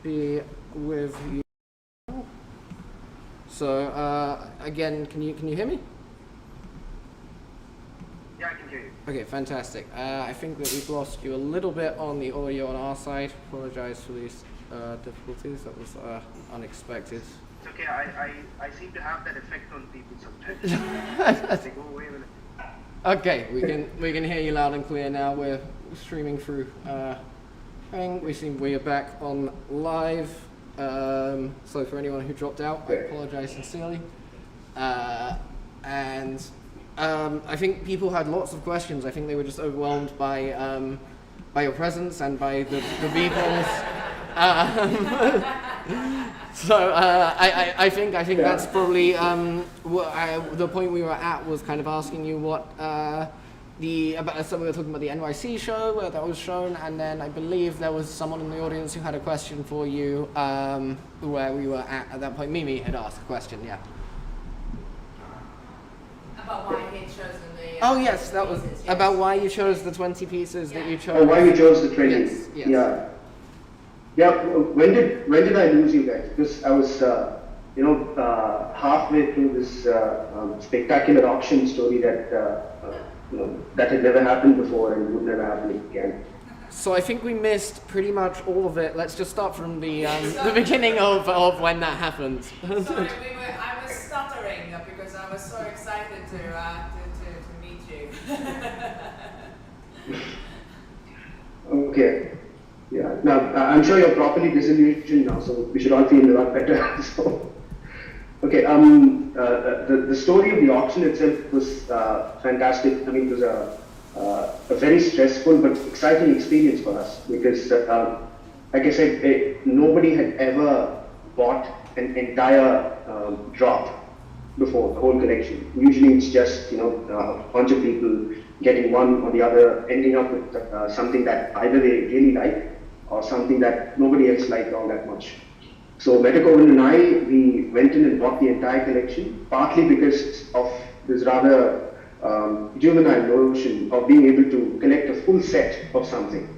be with you. So again, can you hear me? Yeah, I can hear you. Okay, fantastic. I think that we've lost you a little bit on the audio on our side. Apologize for these difficulties. That was unexpected. It's okay. I seem to have that effect on people sometimes. They go away with it. Okay, we can hear you loud and clear now. We're streaming through. We are back on live. So for anyone who dropped out, I apologize sincerely. And I think people had lots of questions. I think they were just overwhelmed by your presence and by the vehicles. So I think that's probably the point we were at, was kind of asking you what so we were talking about the NYC show where that was shown, and then I believe there was someone in the audience who had a question for you where we were at that point. Mimi had asked a question, yeah. About why he had chosen the... Oh yes, that was pieces, yes. About why you chose the 20 pieces that you chose. Oh, why you chose the 20? Yes. Yeah. Yeah. When did I lose you guys? Because I was halfway through this spectacular auction story that that had never happened before and would never happen again. So I think we missed pretty much all of it. Let's just start from the beginning of when that happened. Sorry, I was stuttering because I was so excited to meet you. Okay. Yeah. Now I'm sure you're properly disillusioned now, so we should all feel a lot better. So, okay. The story of the auction itself was fantastic. I mean, it was a very stressful but exciting experience for us because, like I said, nobody had ever bought an entire drop before, the whole collection. Usually it's just a bunch of people getting one or the other, ending up with something that either they really like or something that nobody else liked all that much. So Metakovan and I, we went in and bought the entire collection, partly because of this rather juvenile notion of being able to collect a full set of something.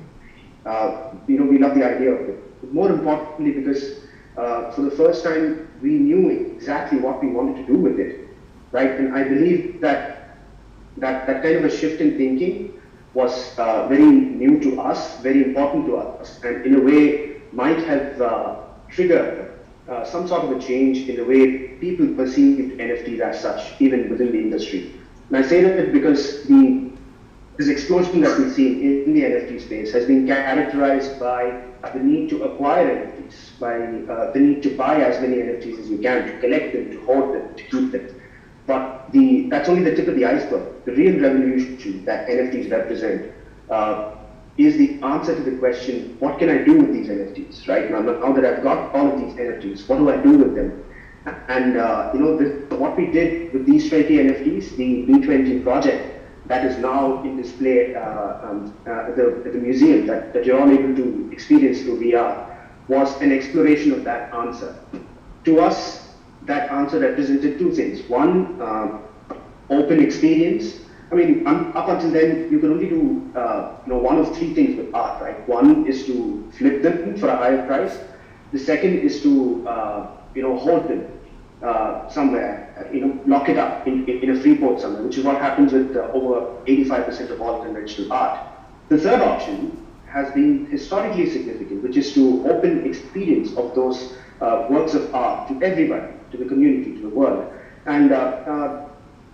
We love the idea of it. But more importantly, because for the first time, we knew exactly what we wanted to do with it, right? And I believe that kind of a shift in thinking was very new to us, very important to us, and in a way might have triggered some sort of a change in the way people perceived NFTs as such, even within the industry. And I say that because this explosion that we've seen in the NFT space has been characterized by the need to acquire NFTs, by the need to buy as many NFTs as you can, to collect them, to hold them, to keep them. But that's only the tip of the iceberg. The real revolution that NFTs represent is the answer to the question, what can I do with these NFTs, right? Now that I've got all of these NFTs, what do I do with them? And what we did with these 20 NFTs, the B20 project that is now in display at the museum that you're all able to experience through VR, was an exploration of that answer. To us, that answer represented two things. One, open experience. I mean, up until then, you could only do one of three things with art, right? One is to flip them for a higher price. The second is to hold them somewhere, lock it up in a free port somewhere, which is what happens with over 85% of all conventional art. The third option has been historically significant, which is to open experience of those works of art to everybody, to the community, to the world. And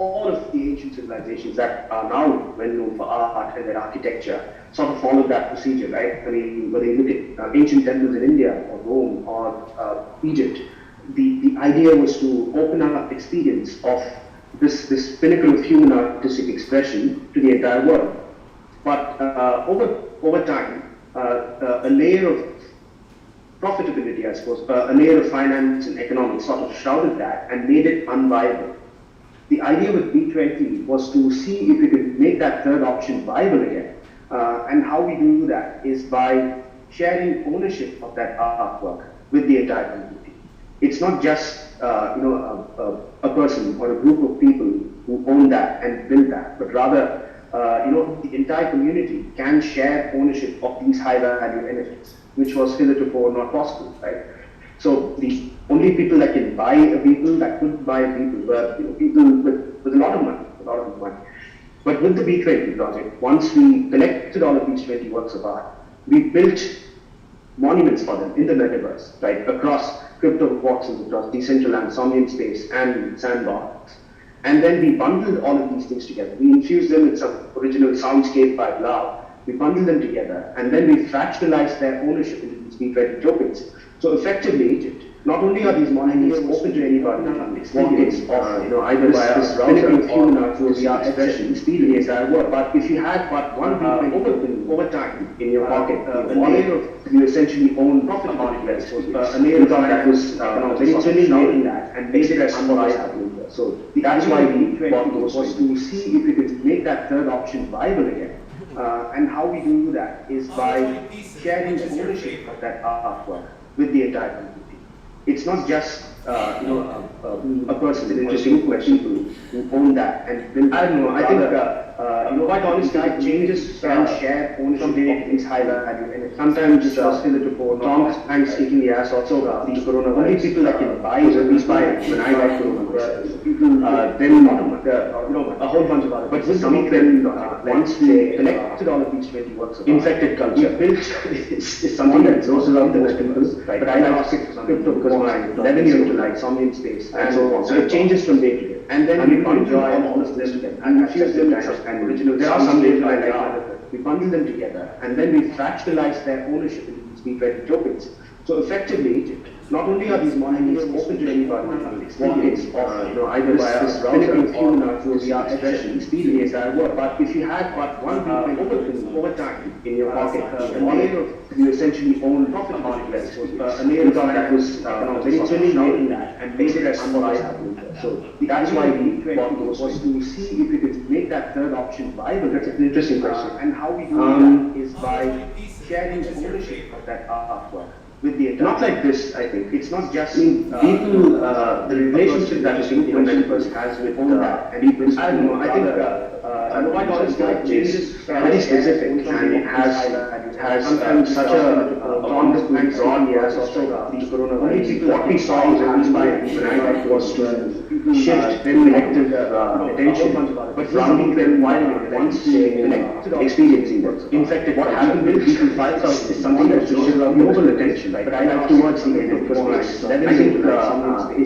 all of the ancient civilizations that are now well known for art and their architecture sort of followed that procedure, right? I mean, whether you look at ancient temples in India or Rome or Egypt, the idea was to open up experience of this pinnacle of human artistic expression to the entire world. But over time, a layer of profitability, I suppose, a layer of finance and economics sort of shrouded that and made it unviable. The idea with B20 was to see if we could make that third option viable again. And how we do that is by sharing ownership of that artwork with the entire community. It's not just a person or a group of people who own that and build that, but rather the entire community can share ownership of these high-value NFTs. which was heretofore not possible, right? So the only people that can buy a vehicle, that could buy a vehicle, were people with a lot of money, But with the B20 project, once we collected all of these 20 works of art, we built monuments for them in the metaverse, right, across crypto voxels, across Decentraland, Somnium Space, and Sandbox. And then we bundled all of these things together. We infused them with some original soundscape by Blau. We bundled them together, and then we fractionalized their ownership into these B20 tokens. So effectively, not only are these monuments open to anybody to experience, either via this browser or through VR expression, experience that work. But if you had but one B20 token over time in your pocket, you essentially own profit marketplace. A layer that was very thinly knowing that and made it as happening. So that's why we bought those, was to see if we could make that third option viable again. And how we do that is by sharing ownership of that artwork with the entire community. It's not just a person, an interesting question who own that and build. I don't know. I think quite honestly, it changes can share ownership of things high value, and sometimes just heretofore. Thanks kicking the ass also. The coronavirus. Only people that can buy is at least buy it. When I buy coronavirus, people then a whole bunch of other. But with some of them, once we collected all of these 20 works of infected culture, we built is something that goes around the most people. Right? But I like crypto because my revenue to like Somnium Space and so on. So it changes from day to day. And then we enjoy all of this together and infuse them with some original. There are some days like that. We bundle them together and then we fractionalize their ownership into these B20 tokens. So effectively, not only are these monuments open to anybody to experience, either via this browser or through VR expression, experience that work. But if you had but one B20 token over time in your pocket, you essentially own profit marketplace. A layer that was very thinly knowing that and made it as happening. So that's why we bought those, was to see if we could make that third option viable. That's an interesting question. And how we do that is by sharing ownership of that artwork with the entire. Not like this, I think. It's not just people, the relationship that a single person has with that. And people, I don't know, I think quite honestly, changes very specific and it has such a bond and drawn years also the coronavirus. What we saw was when I was to shift then collective attention, but rounding them while once they experiencing them. In fact, what happened with people 5,000 is something that should global attention. But I like towards the end because I think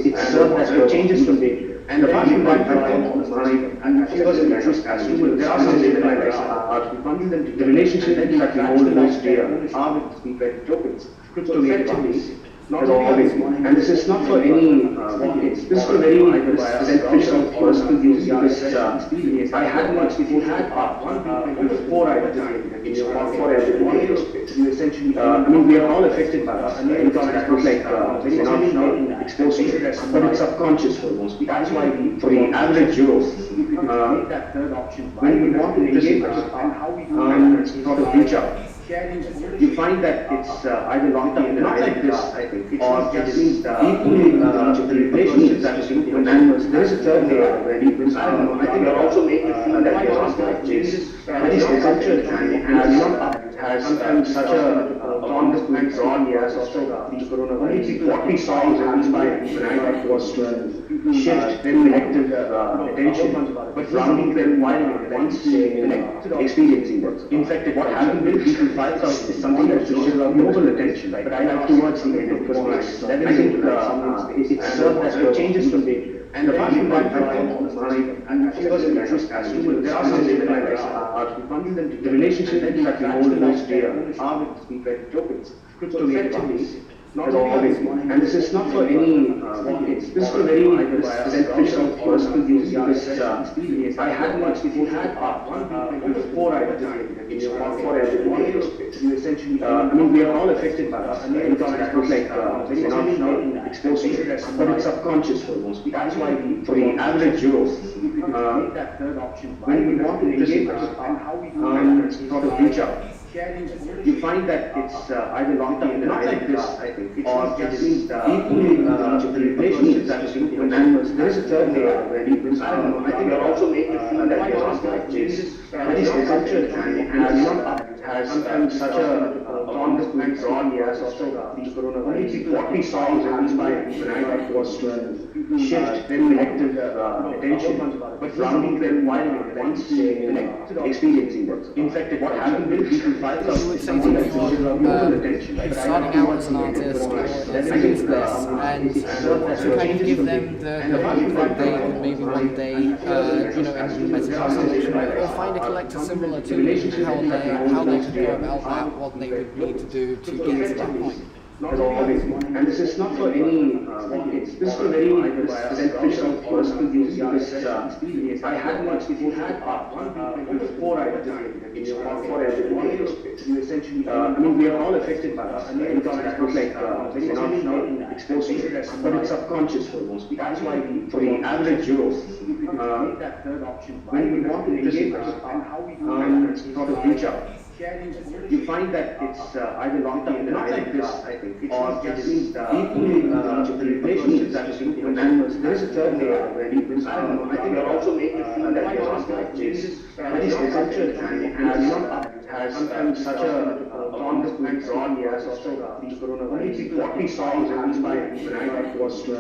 it's that changes from day to day. And the passion by and interest as usual. There are some the relationship that we hold most dear are with B20 tokens. So effectively, not always, and this is not for any this is for very beneficial personal use because I had much. If you had one before I was in your you essentially. I mean, we are all affected by this. It was like we're not exposed to it, but it's subconscious for most people. That's why for the average Euro, when we want to engage and how we do sort of reach out. You find that it's either long term, not like this, I think, or just equally the relationship that is in and there is a third layer where people, I don't know, I think are also made to feel that your life changes very structured and it has such a bond and drawn years also the coronavirus. What we saw was by when I was to shift then collective attention, but rounding them while once they experiencing them. In fact, what happened with people 5,000 is something that should global attention, right? But I like towards the end because I think it's that changes from day to day. And the passion by and interest as usual. There are some the relationship that we hold most dear are with B20 tokens. So effectively, not always, and this is not for any. This is for very beneficial personal use because I had much. If you had one before I was in your you essentially. I mean, we are all affected by this. It was like very not exposed to it, but it's subconscious for most people. That's why for the average Euro, when we want to engage and how we do sort of reach out. You find that it's either long term, not like this, I think, or just equally the relationship that is in and there is a third layer where people, I don't know, I think are also made to feel that your life changes very structured and it has such a on this went wrong, yes, also the coronavirus. What we saw was inspired when I was to shift collective attention, but from the environment, once experiencing it. In fact, what happened with people fight out with something that global attention. Starting out as an artist, I use this, and to kind of give them the hope that they could maybe one day, implement a solution, or find a collector similar to how they could go about that, what they would need to do to get to that point. As always, and this is not for any pockets. This is for very beneficial personal use because I had much. If you had before I did it, you essentially. I mean, we are all affected by this. It was like we're not exposed to it, but it's subconscious for most people. That's why for the average Euro, when we want to engage and how we sort of reach out. You find that it's either locked up not like this, I think, or just equally the relationships that is and there is a third layer where people, I don't know, I think it also make you feel that you're not like this. That is essential and has such a bond went wrong, yes, also the coronavirus. What we saw was inspired when I was to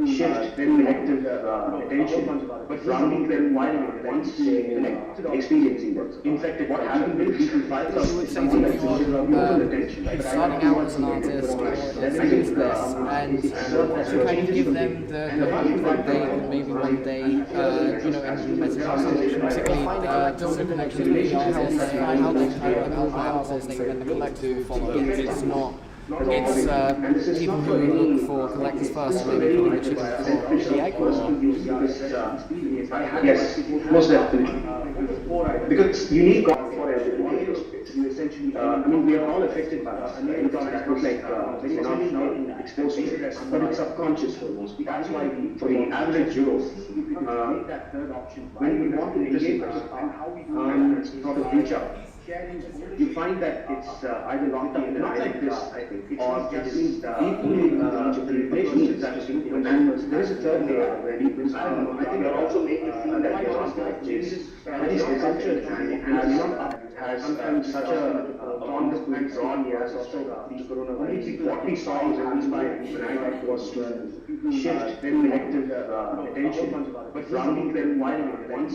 shift collective attention, but from the environment, once experiencing it. In fact, what happened with people fight out with something that global attention. Starting out as an artist, I use this, and to kind of give them the hope that they could maybe one day, implement a solution, particularly find a collector similar to the artist, how they can go about the artist, and then the collector follow it. It's not. It's people who look for collectors first, maybe putting the chicken before the egg. Yes, most definitely. Because you need God for everyone. You essentially, I mean, we are all affected by this. It was like we're not exposed to it, but it's subconscious for most people. That's why for the average Euro, when we want to engage and how we sort of reach out. You find that it's either locked up not like this, I think, or just equally the relationships that is and there is a third layer where people, I don't know, I think it also make you feel that you're not like this. That is essential and has such a bond went wrong, yes, also the coronavirus. What we saw was inspired when I was to shift collective attention, but from the environment, once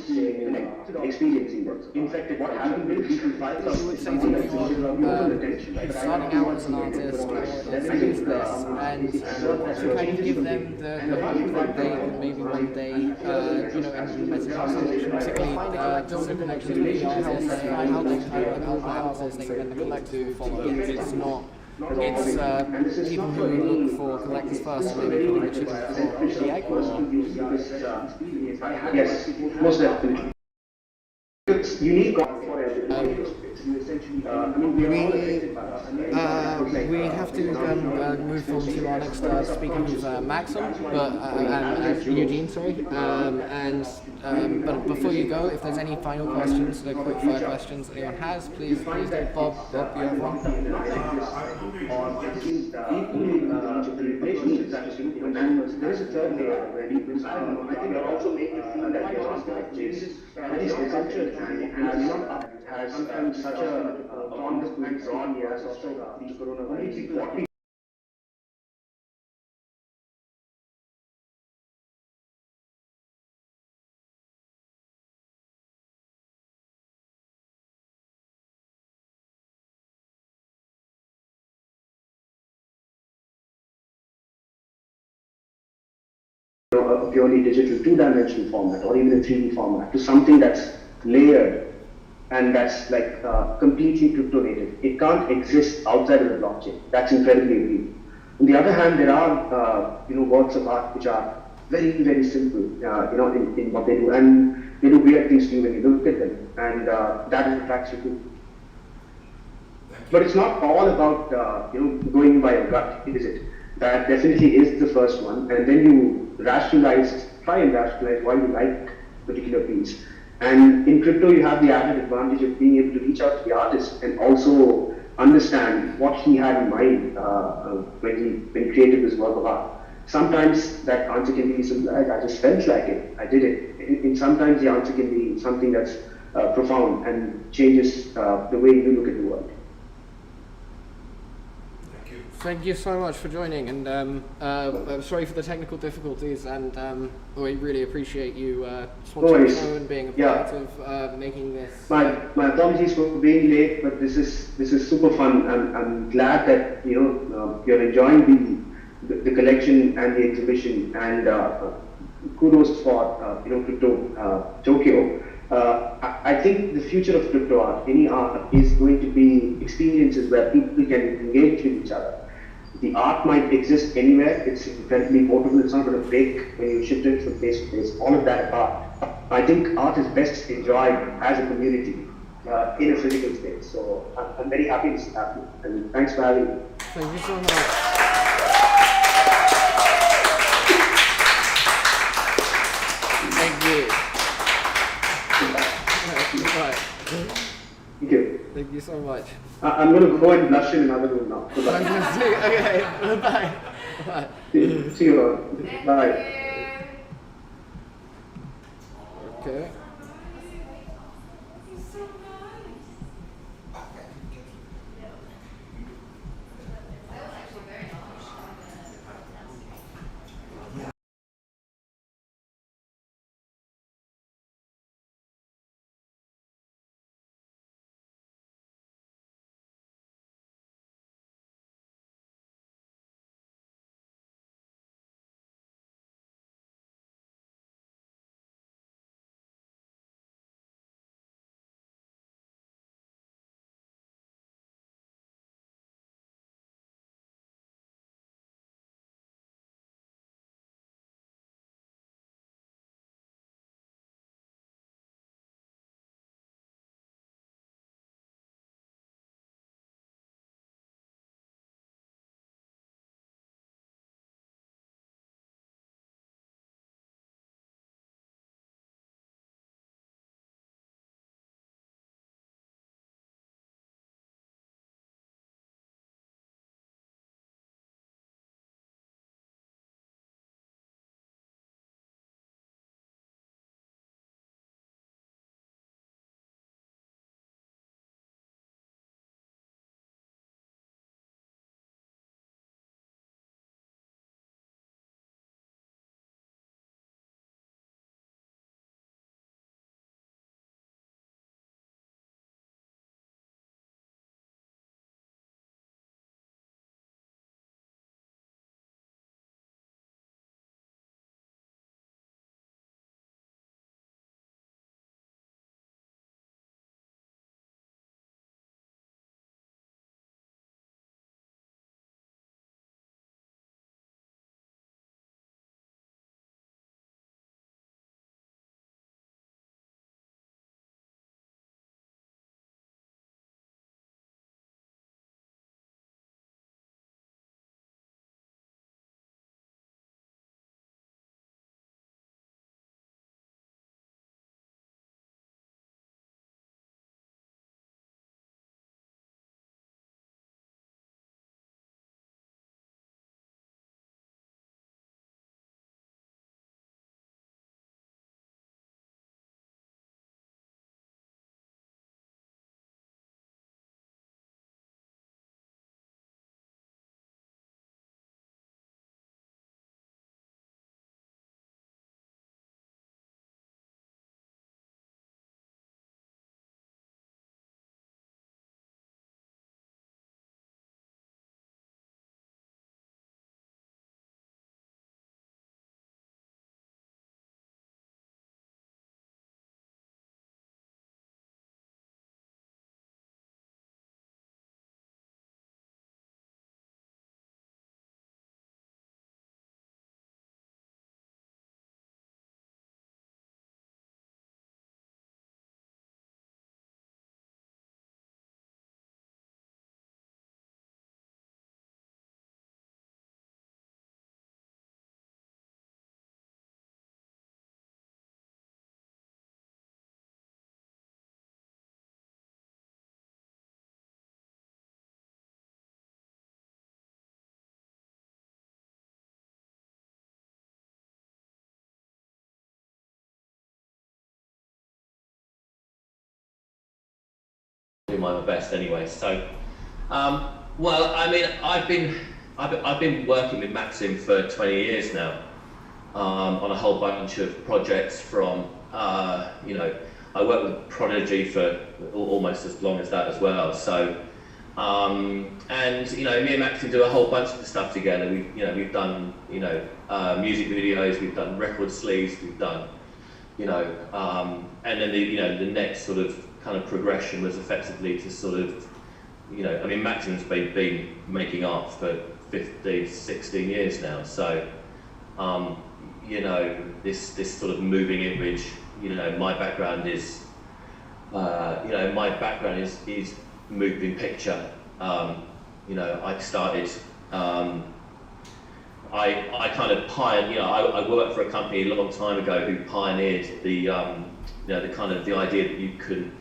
experiencing it. In fact, what happened with people fight out with something that global attention. Starting out as an artist, I use this, and to kind of give them the hope that they could maybe one day, implement a solution, particularly find a collector similar to the artist, how they can go about the artist, and then the collector follow it. It's not. It's people who look for collectors first, maybe putting the chicken before the egg. Yes, most definitely. It's unique for everyone. We have to move on to our next speaker, who's Maxim, and Eugene, sorry. But before you go, if there's any final questions, the quick fire questions anyone has, please do. Bob, you have one. There is a third layer where people, I don't know, I think it also make you feel that you're not like this. That is essential and has such a bond went wrong, yes, also the coronavirus. A purely digital two-dimensional format or even a 3D format to something that's layered and that's like completely crypto native. It can't exist outside of the blockchain. That's incredibly appealing. On the other hand, there are works of art which are very, very simple, in what they do, and they do weird things to you when you look at them, and that attracts you too. But it's not all about going by your gut, is it? That definitely is the first one, and then you try and rationalize why you like particular piece. And in crypto, you have the added advantage of being able to reach out to the artist and also understand what he had in mind when he created this work of art. Sometimes that answer can be simple, I just felt like it, I did it. And sometimes the answer can be something that's profound and changes the way you look at the world. Thank you so much for joining, and sorry for the technical difficulties, and we really appreciate you sponsoring the show and being a part of making this. My apologies for being late, but this is super fun. I'm glad that you're enjoying the collection and the exhibition, and kudos for Cryptokyo. I think the future of crypto art, any art, is going to be experiences where people can engage with each other. The art might exist anywhere, it's incredibly portable, it's not going to break when you shift it from place to place, all of that apart. I think art is best enjoyed as a community in a physical space. So I'm very happy this is happening, and thanks for having me. Thank you so much. Thank you. Right. Thank you. Thank you so much. I'm going to go and blush in another room now. Bye. Okay, bye. Bye. See you around. Bye. Okay. Do my best anyway. So, well, I mean, I've been I've been working with Maxim for 20 years now, on a whole bunch of projects from, you know, I worked with Prodigy for almost as long as that as well. So, and you know, me and Maxim do a whole bunch of stuff together. We've done, you know, music videos, we've done record sleeves, we've done, you know, and then the next sort of kind of progression was effectively to sort of, you know, I mean, Maxim's been making art for 15, 16 years now. So, you know, this sort of moving image, you know, my background is, is moving picture. You know, I started, I kind of pioneered, you know, I worked for a company a long time ago who pioneered the, you know, the kind of the idea that you could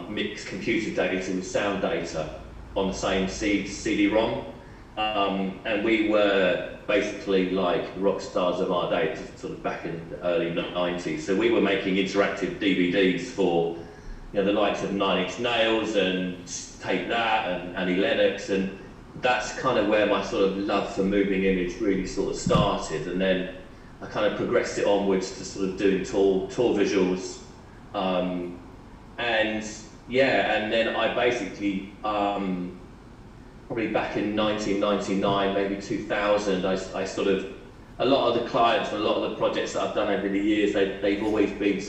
mix computer data with sound data on the same CD-ROM. And we were basically like rock stars of our day, sort of back in the early 90s. So we were making interactive DVDs for, you know, the likes of Nine Inch Nails and Take That and Annie Lennox, and that's kind of where my sort of love for moving image really sort of started. And then I kind of progressed it onwards to sort of doing tour visuals, and yeah, and then I basically probably back in 1999, maybe 2000, I sort of, a lot of the clients and a lot of the projects that I've done over the years, they've always been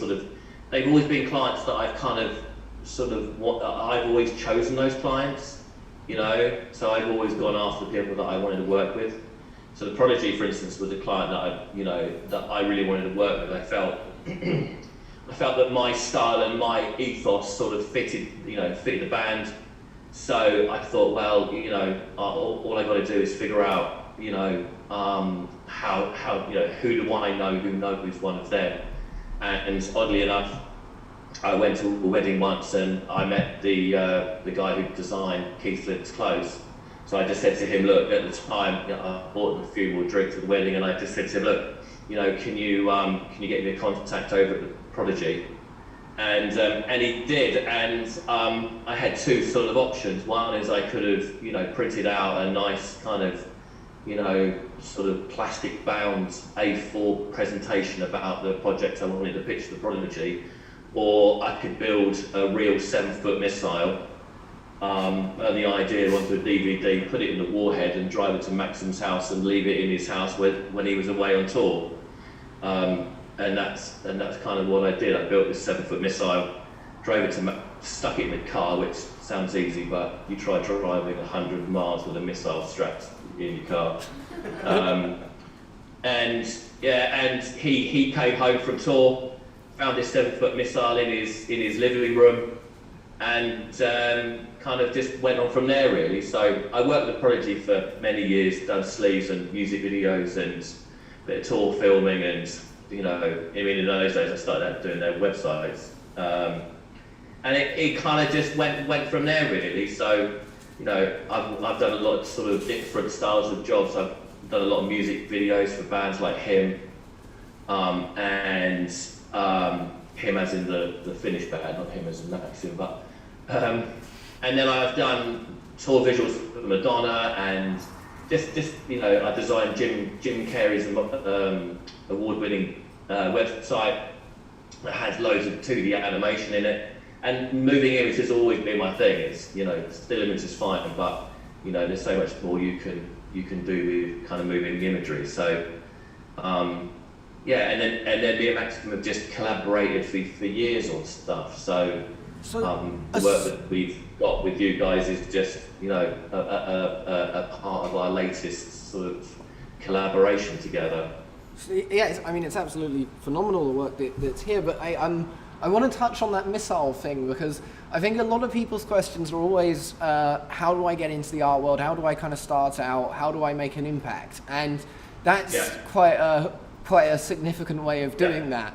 clients that I've kind of sort of, I've always chosen those clients, you know, so I've always gone after people that I wanted to work with. So the Prodigy, for instance, was a client that I really wanted to work with. I felt that my style and my ethos sort of fitted the band. So I thought, well, you know, all I got to do is figure out, you know, how you know, who do I know who knows one of them. And oddly enough, I went to a wedding once and I met the guy who designed Keith Flint's clothes. So I just said to him, look, at the time, you know, I bought him a few more drinks at the wedding, and I just said to him, look, you know, can you get me a contact over at the Prodigy? And he did, and I had two sort of options. One is I could have, you know, printed out a nice kind of, you know, sort of plastic bound A4 presentation about the project I wanted to pitch to the Prodigy, or I could build a real 7-foot missile, and the idea onto a DVD, put it in the warhead and drive it to Maxim's house and leave it in his house when he was away on tour. And that's kind of what I did. I built this 7-foot missile, drove it to stuck it in the car, which sounds easy, but you try driving 100 miles with a missile strapped in your car. And he came home from tour, found this 7-foot missile in his living room, and kind of just went on from there, really. So I worked with Prodigy for many years, done sleeves and music videos and a bit of tour filming, and you know, I mean, in those days I started out doing their websites, and it kind of just went from there, really. So, you know, I've done a lot of sort of different styles of jobs. I've done a lot of music videos for bands like him, and him as in the Finnish band, not him as in Maxim, but and then I've done tour visuals for Madonna, and just you know, I designed Jim Carrey's award-winning website that has loads of 2D animation in it, and moving image has always been my thing. It's, you know, still image is fine, but you know, there's so much more you can do with kind of moving imagery. So yeah, and then me and Maxim have just collaborated for years on stuff. So the work that we've got with you guys is just, you know, a part of our latest sort of collaboration together. Yeah, I mean, it's absolutely phenomenal, the work that's here, but I want to touch on that missile thing, because I think a lot of people's questions are always, how do I get into the art world? How do I kind of start out? How do I make an impact? And that's quite a significant way of doing that.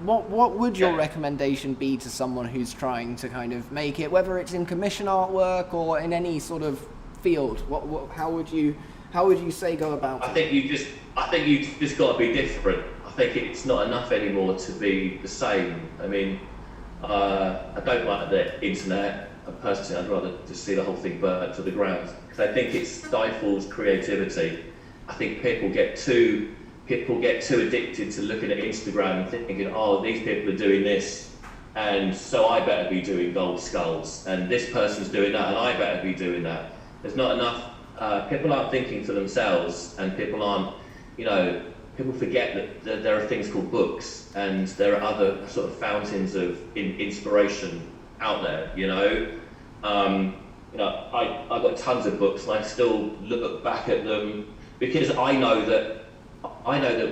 What would your recommendation be to someone who's trying to kind of make it, whether it's in commission artwork or in any sort of field? How would you say go about it? I think you just got to be different. I think it's not enough anymore to be the same. I mean, I don't like the internet. personally, I'd rather just see the whole thing burn to the ground, because I think it stifles creativity. I think people get too addicted to looking at Instagram and thinking, oh, these people are doing this, and so I better be doing gold skulls, and this person's doing that, and I better be doing that. There's not enough. People aren't thinking for themselves, and people aren't, people forget that there are things called books, and there are other sort of fountains of inspiration out there. I've got tons of books, and I still look back at them because I know that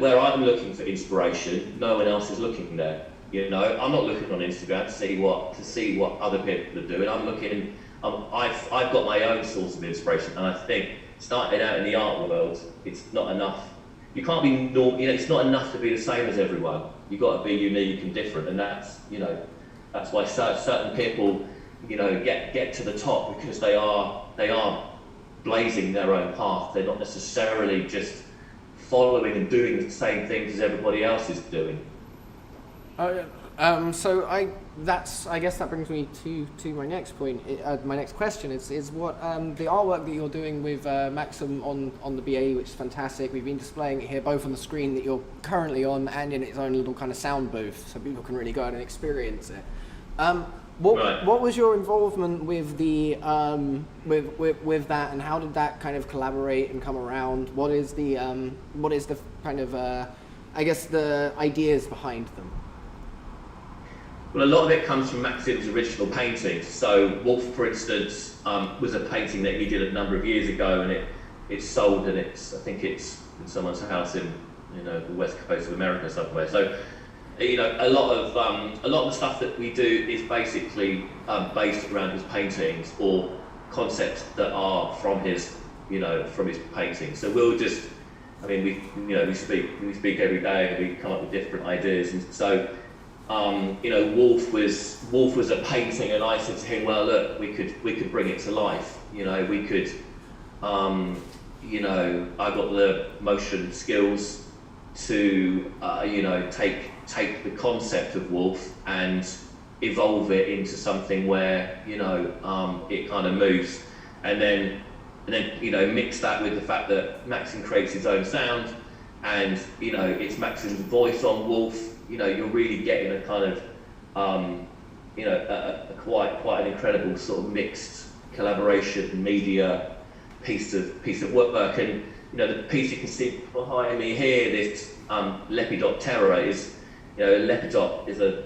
where I'm looking for inspiration, no one else is looking there. I'm not looking on Instagram to see what other people are doing. I'm looking. I've got my own source of inspiration, and I think starting out in the art world, it's not enough. You can't be it's not enough to be the same as everyone. You've got to be unique and different, and that's why certain people get to the top, because they are blazing their own path. They're not necessarily just following and doing the same things as everybody else is doing. So I guess that brings me to my next point. My next question is what the artwork that you're doing with Maxim on the BAE, which is fantastic. We've been displaying it here both on the screen that you're currently on and in its own little kind of sound booth, so people can really go out and experience it. What was your involvement with the with that, and how did that kind of collaborate and come around? What is the kind of I guess the ideas behind them? Well, a lot of it comes from Maxim's original paintings. So Wolf, for instance, was a painting that he did a number of years ago, and it's sold, and I think it's in someone's house in the west coast of America somewhere. So a lot of the stuff that we do is basically based around his paintings or concepts that are from his paintings. So we'll just, we speak every day, and we come up with different ideas, and so. Wolf was a painting, and I said to him, well, look, we could bring it to life. We could, I got the motion skills to, take the concept of Wolf and evolve it into something where, it kind of moves, and then mix that with the fact that Maxim creates his own sound, and it's Maxim's voice on Wolf. You're really getting a kind of, a quite an incredible sort of mixed collaboration media piece of work. And the piece you can see behind me here, this Lepidoptera is, Lepidop is I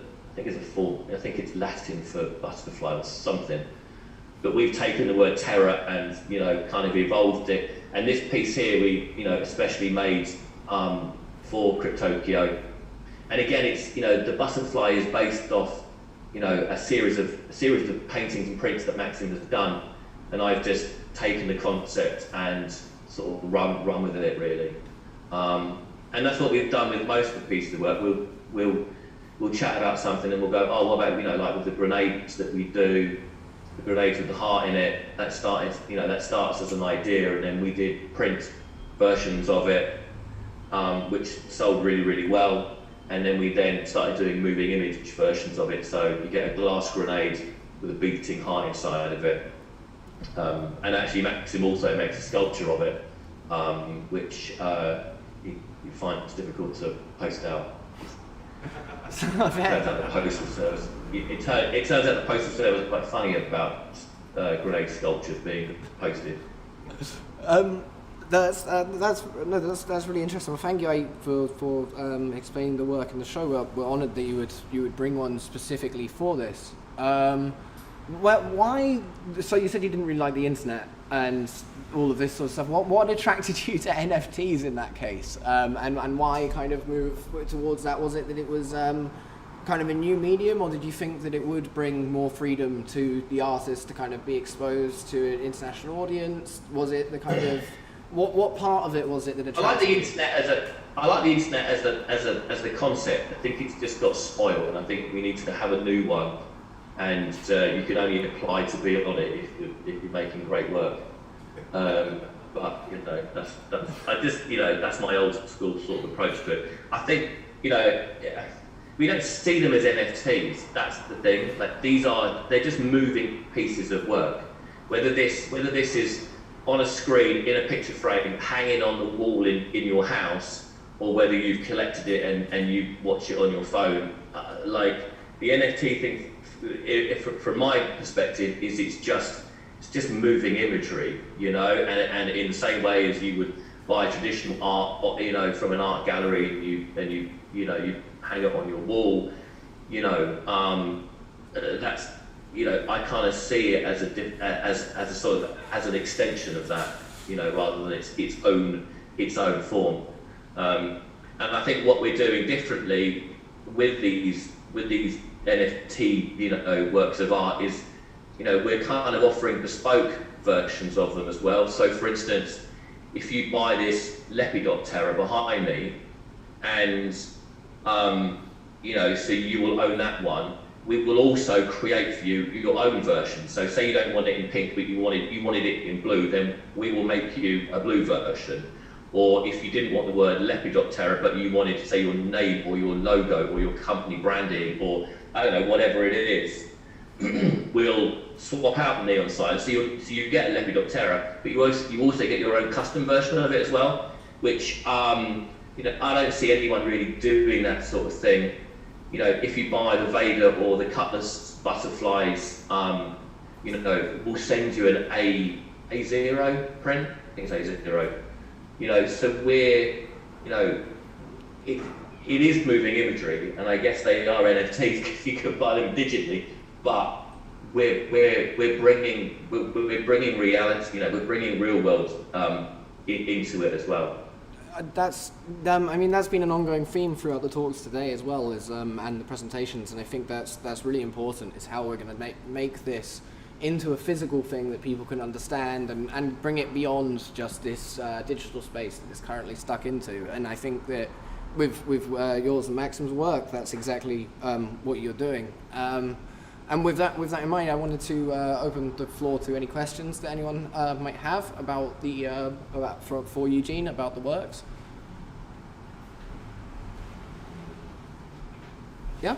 think it's Latin for butterfly or something. But we've taken the word terror and kind of evolved it. And this piece here we especially made for Cryptokyo. And again, it's the butterfly is based off a series of paintings and prints that Maxim has done, and I've just taken the concept and sort of run with it really. And that's what we've done with most of the pieces of work. We'll chat about something and we'll go, oh, what about like with the grenades that we do, the grenades with the heart in it. That starts as an idea, and then we did print versions of it, which sold really, really well. And then we started doing moving image versions of it. So you get a glass grenade with a beating heart inside of it. And actually Maxim also makes a sculpture of it, which you find it's difficult to post out. It turns out the postal service. It turns out the postal service is quite funny about grenade sculptures being posted. That's really interesting. Well, thank you for explaining the work in the show. We're honoured that you would bring one specifically for this. Why? So you said you didn't really like the internet and all of this sort of stuff. What attracted you to NFTs in that case? And why kind of move towards that? Was it that it was kind of a new medium, or did you think that it would bring more freedom to the artist to kind of be exposed to an international audience? Was it the kind of what part of it was it that attracted? I like the internet as the concept. I think it's just got spoiled, and I think we need to have a new one. And you can only apply to be on it if you're making great work. But that's my old school sort of approach to it. I think we don't see them as NFTs. That's the thing. Like they're just moving pieces of work. Whether this is on a screen in a picture frame hanging on the wall in your house, or whether you've collected it and you watch it on your phone, like the NFT thing, from my perspective, is it's just moving imagery, you know, and in the same way as you would buy traditional art, you know, from an art gallery, and you hang it on your wall, you know, that's, you know, I kind of see it as a sort of as an extension of that, you know, rather than its own form. And I think what we're doing differently with these NFT, you know, works of art is, you know, we're kind of offering bespoke versions of them as well. So, for instance, if you buy this Lepidoptera behind me, and you know, so you will own that one. We will also create for you your own version. So say you don't want it in pink, but you wanted it in blue, then we will make you a blue version. Or if you didn't want the word Lepidoptera, but you wanted to say your name or your logo or your company branding, or I don't know, whatever it is, we'll swap out the neon sign. So you get a Lepidoptera, but you also get your own custom version of it as well, which you know, I don't see anyone really doing that sort of thing. You know, if you buy the Vader or the Cutlass butterflies, you know, we'll send you an A0 print. I think it's A0. You know, so we're, you know, it is moving imagery, and I guess they are NFTs because you can buy them digitally. But we're bringing reality. You know, we're bringing real world into it as well. That's, I mean, that's been an ongoing theme throughout the talks today as well, as and the presentations, and I think that's really important, is how we're going to make this into a physical thing that people can understand, and bring it beyond just this digital space that it's currently stuck into. And I think that with yours and Maxim's work, that's exactly what you're doing. And with that in mind, I wanted to open the floor to any questions that anyone might have about for Eugene about the works. Yeah.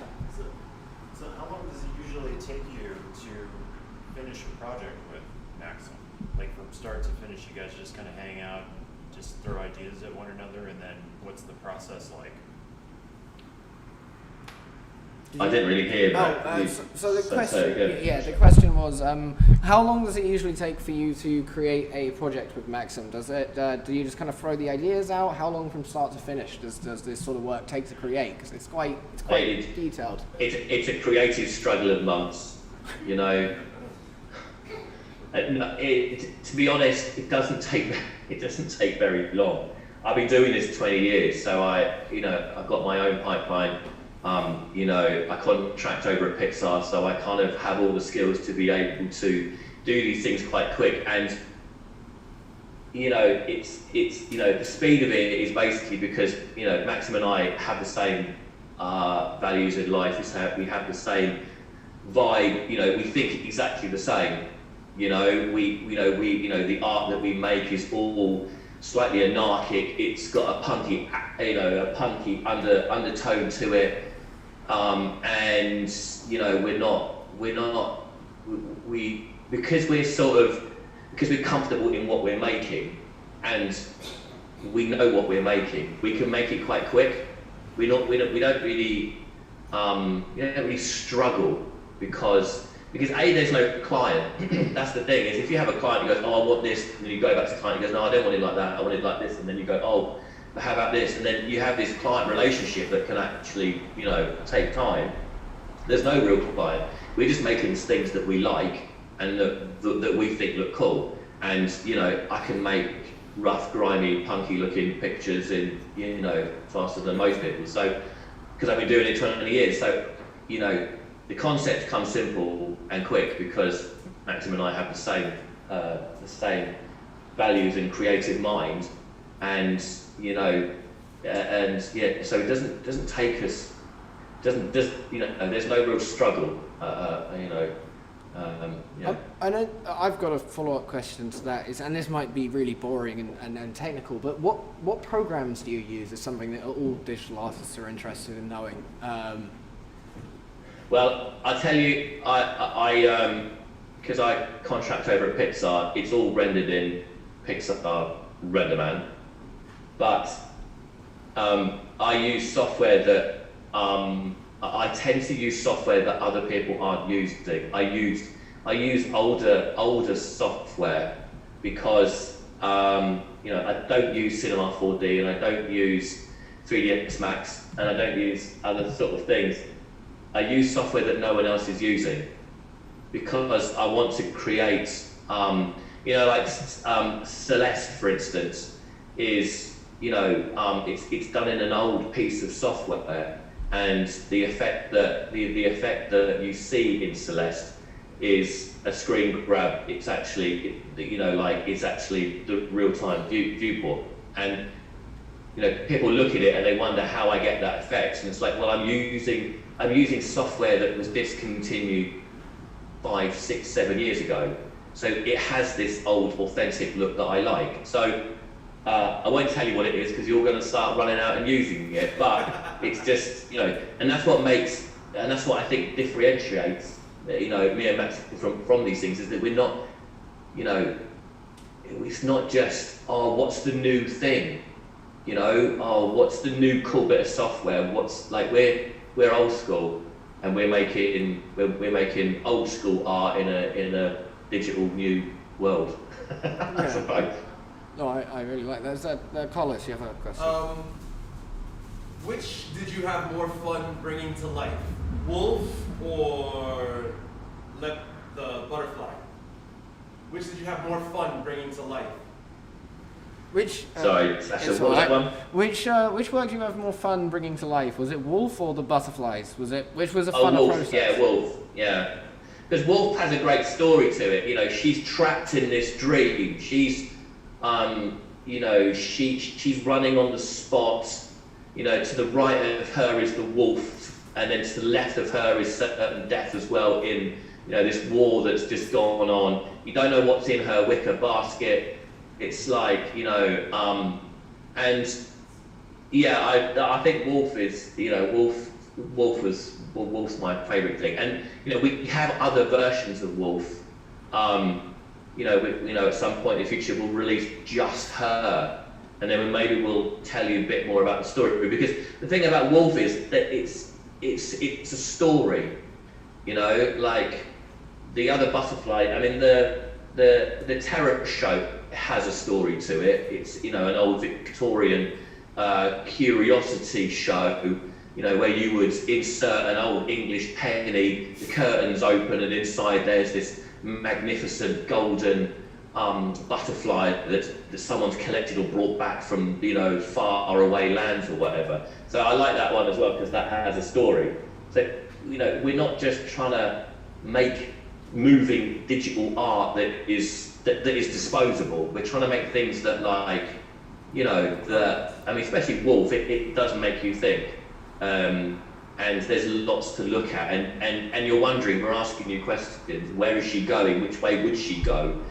So how long does it usually take you to finish a project with Maxim? Like from start to finish, you guys just kind of hang out, just throw ideas at one another, and then what's the process like? I didn't really hear that. So the question, the question was, how long does it usually take for you to create a project with Maxim? Does it? Do you just kind of throw the ideas out? How long from start to finish does this sort of work take to create? Because it's quite detailed. It's a creative struggle of months, you know. To be honest, it doesn't take very long. I've been doing this 20 years, so I've got my own pipeline. You know, I contract over at Pixar, so I kind of have all the skills to be able to do these things quite quick. And you know, it's you know, the speed of it is basically because, you know, Maxim and I have the same values in life. We have the same vibe. You know, we think exactly the same. You know, the art that we make is all slightly anarchic. It's got a punky undertone to it. And you know, because we're comfortable in what we're making, and we know what we're making, we can make it quite quick. We don't really struggle because there's no client. That's the thing, is if you have a client who goes, oh, I want this, and then you go back to the client and goes, no, I don't want it like that, I want it like this, and then you go, oh, but how about this? And then you have this client relationship that can actually, you know, take time. There's no real client. We're just making things that we like and that we think look cool. And, you know, I can make rough, grimy, punky looking pictures in, you know, faster than most people. So, because I've been doing it 20 years. So, you know, the concept comes simple and quick because Maxim and I have the same values and creative mind. And, you know, so it doesn't take us, you know, there's no real struggle, you know, Yeah. I know I've got a follow-up question to that, and this might be really boring and technical, but what programs do you use is something that all digital artists are interested in knowing. Well, I'll tell you, I because I contract over at Pixar, it's all rendered in Pixar RenderMan, but I use software that I tend to use software that other people aren't using. I use older software because I don't use Cinema 4D and I don't use 3ds Max and I don't use other sort of things. I use software that no one else is using because I want to create, like Celeste, for instance, is it's done in an old piece of software, and the effect that you see in Celeste is a screen grab. It's actually it's actually the real-time viewport, and people look at it and they wonder how I get that effect, and it's like, well, I'm using software that was discontinued 5, 6, 7 years ago, so it has this old authentic look that I like. So I won't tell you what it is because you're going to start running out and using it, but it's just, and that's what I think differentiates, me and Maxim from these things, is that we're not, it's not just, oh, what's the new thing, oh, what's the new cool bit of software, we're old school, and we're making old school art in a digital new world. I suppose. No, I really like that. Carlos, you have a question? Which did you have more fun bringing to life? Wolf or the butterfly? Which did you have more fun bringing to life? Sorry, Sasha, what was that one? Which work do you have more fun bringing to life? Was it Wolf or the butterflies? Which was a funner Wolf, process? Yeah, Wolf, yeah. Because Wolf has a great story to it. She's trapped in this dream. She's she's running on the spot. To the right of her is the wolf, and then to the left of her is certain death as well in this war that's just gone on. You don't know what's in her wicker basket. It's like and yeah, I think Wolf is Wolf's my favourite thing, and we have other versions of Wolf. At some point in the future we'll release just her, and then maybe we'll tell you a bit more about the story. Because the thing about Wolf is that it's a story, like the other butterfly. I mean, the Terror Show has a story to it. It's an old Victorian curiosity show, where you would insert an old English penny, the curtains open, and inside there's this magnificent golden butterfly that someone's collected or brought back from far away lands or whatever. So I like that one as well because that has a story. So we're not just trying to make moving digital art that is disposable. We're trying to make things that especially Wolf, it does make you think. And there's lots to look at, and you're wondering, we're asking you questions, where is she going, which way would she go,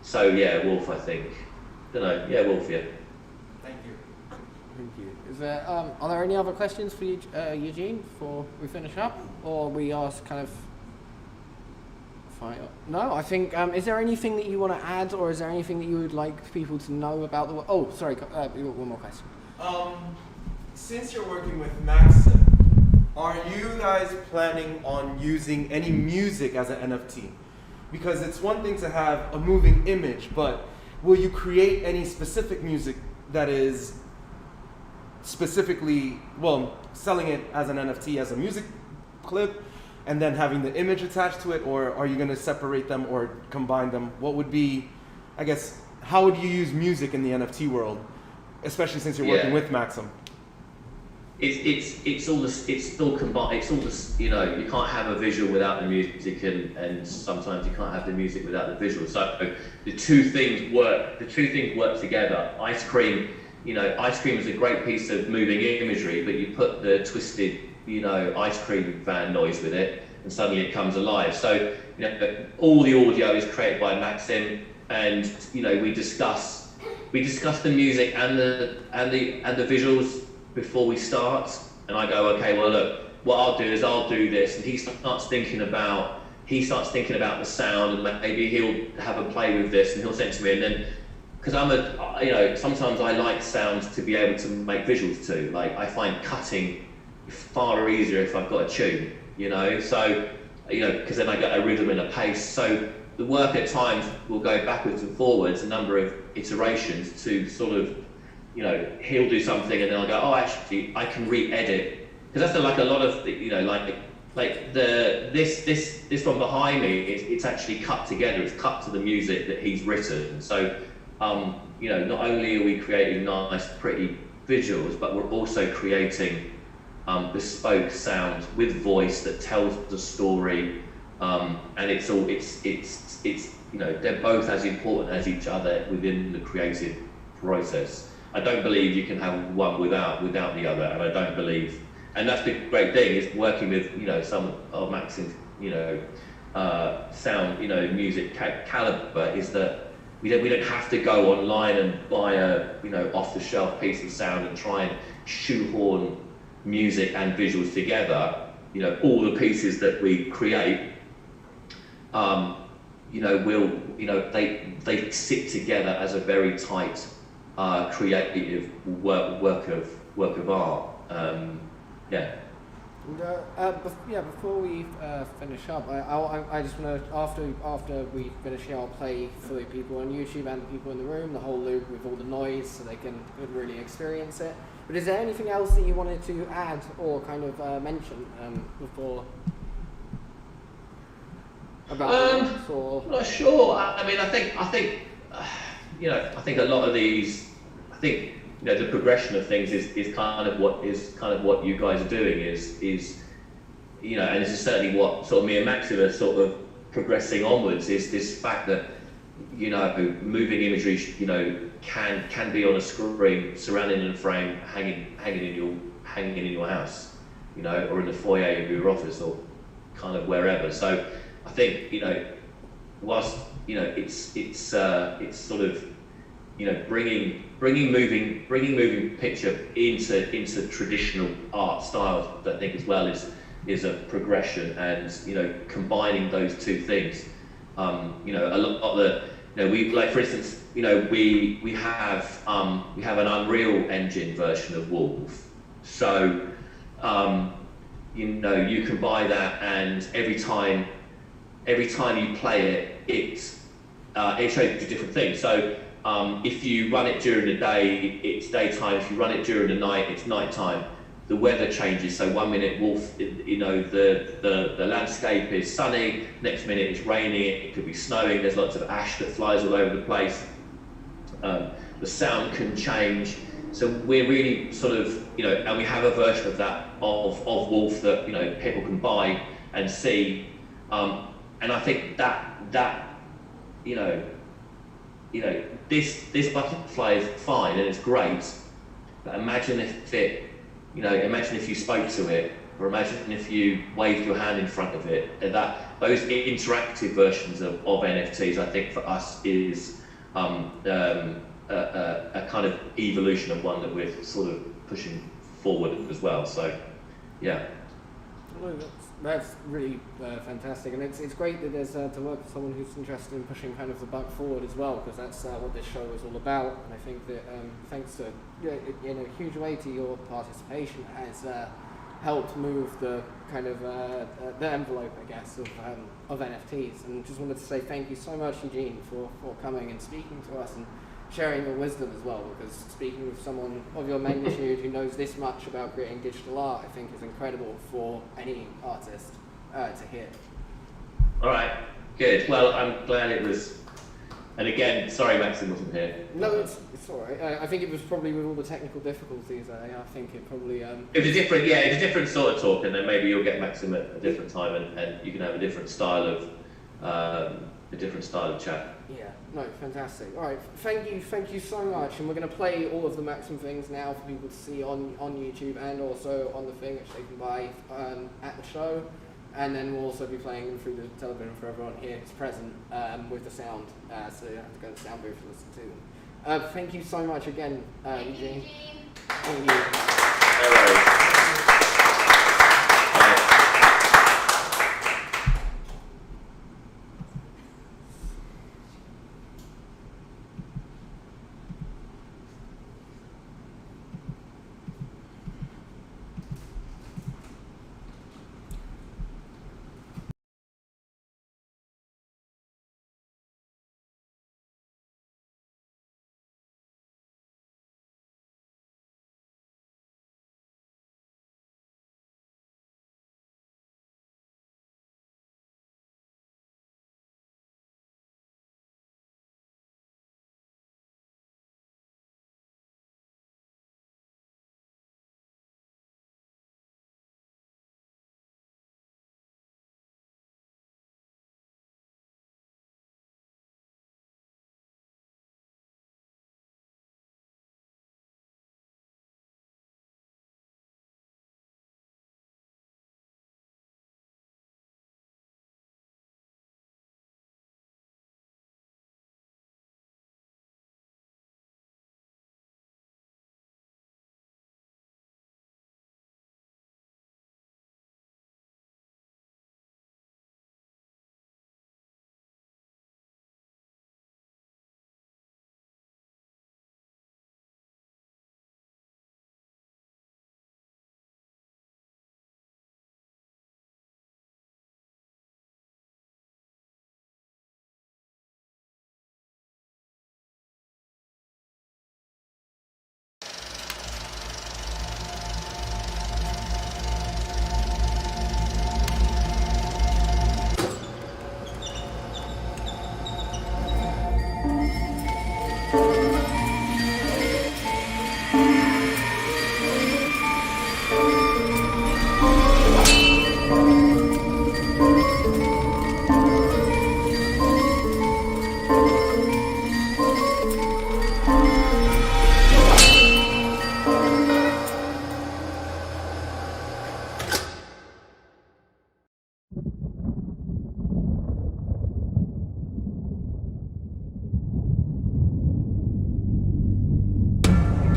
so yeah, Wolf, I think. Wolf, yeah. Thank you. Thank you. Is there are there any other questions for you, Eugene, before we finish up, or we ask kind of? No, I think. Is there anything that you want to add, or is there anything that you would like people to know about the? Oh, sorry. You got one more question. Since you're working with Maxim, are you guys planning on using any music as an NFT? Because it's one thing to have a moving image, but will you create any specific music that is specifically, selling it as an NFT, as a music clip, and then having the image attached to it, or are you going to separate them or combine them? What would be, I guess, how would you use music in the NFT world, especially since you're working with Maxim? It's still combined. It's all this, you can't have a visual without the music, and sometimes you can't have the music without the visual. So the two things work together. Ice Cream is a great piece of moving imagery, but you put the twisted, ice cream van noise with it, and suddenly it comes alive. So you know, all the audio is created by Maxim, and you know, we discuss the music and the visuals before we start. And I go, okay, well look, what I'll do is I'll do this, and he starts thinking about the sound, and maybe he'll have a play with this, and he'll send it to me, and then. Because sometimes I like sounds to be able to make visuals too. Like I find cutting far easier if I've got a tune, you know. So, you know, because then I get a rhythm and a pace. So the work at times will go backwards and forwards, a number of iterations to sort of, you know, he'll do something and then I'll go, oh, actually, I can re-edit. Because that's like a lot of, you know, like this one behind me, it's actually cut together. It's cut to the music that he's written. So. You know, not only are we creating nice, pretty visuals, but we're also creating bespoke sound with voice that tells the story, and it's you know, they're both as important as each other within the creative process. I don't believe you can have one without the other, and I don't believe, and that's the great thing is working with, you know, some of Maxim's, you know, sound, you know, music caliber is that. We don't have to go online and buy a, you know, off-the-shelf piece of sound and try and shoehorn music and visuals together. You know, all the pieces that we create, you know, they sit together as a very tight, creative work of art. Yeah. Before we finish up, I just want to, after we finish here, I'll play for the people on YouTube and the people in the room, the whole loop with all the noise so they can really experience it. But is there anything else that you wanted to add or kind of mention before? About or? Not sure. I mean, I think you know, I think a lot of these, I think, you know, the progression of things is kind of what you guys are doing is you know, and this is certainly what sort of me and Maxim are sort of progressing onwards, is this fact that, you know, moving imagery, you know, can be on a screen, surrounded in a frame, hanging in your house, you know, or in the foyer of your office, or kind of wherever. So I think, you know, whilst, you know, it's sort of, you know, bringing moving picture into traditional art styles, I think as well is a progression, and, you know, combining those two things. You know, a lot of the, you know, we, like for instance, you know, we have an Unreal Engine version of Wolf. So you know, you can buy that, and every time you play it shows you different things. So if you run it during the day, it's daytime. If you run it during the night, it's nighttime. The weather changes. So 1 minute Wolf, you know, the landscape is sunny. Next minute it's raining. It could be snowing. There's lots of ash that flies all over the place. The sound can change. So we're really sort of, you know, and we have a version of that of Wolf that, you know, people can buy and see. And I think that you know, this butterfly is fine and it's great, but imagine if it, you know, imagine if you spoke to it, or imagine if you waved your hand in front of it. And those interactive versions of NFTs, I think for us is a kind of evolution of one that we're sort of pushing forward as well. So, yeah. Well, that's really fantastic, and it's great that there's to work with someone who's interested in pushing kind of the buck forward as well, because that's what this show is all about. And I think that thanks to, in a huge way to your participation, has helped move the kind of the envelope, I guess, of NFTs. And just wanted to say thank you so much, Eugene, for coming and speaking to us and sharing your wisdom as well, because speaking with someone of your magnitude who knows this much about creating digital art, I think is incredible for any artist to hear. All right, good. Well, I'm glad it was. And again, sorry Maxim wasn't here. No, it's all right. I think it was probably with all the technical difficulties. I think it probably. It was a different, yeah, it was a different sort of talk, and then maybe you'll get Maxim at a different time, and you can have a different style of chat. Yeah, no, fantastic. All right, thank you so much. And we're going to play all of the Maxim things now for people to see on YouTube, and also on the thing which they can buy at the show. And then we'll also be playing them through the television for everyone here who's present with the sound. So you have to go to the sound booth to listen to them. Thank you so much again, Eugene. Thank you.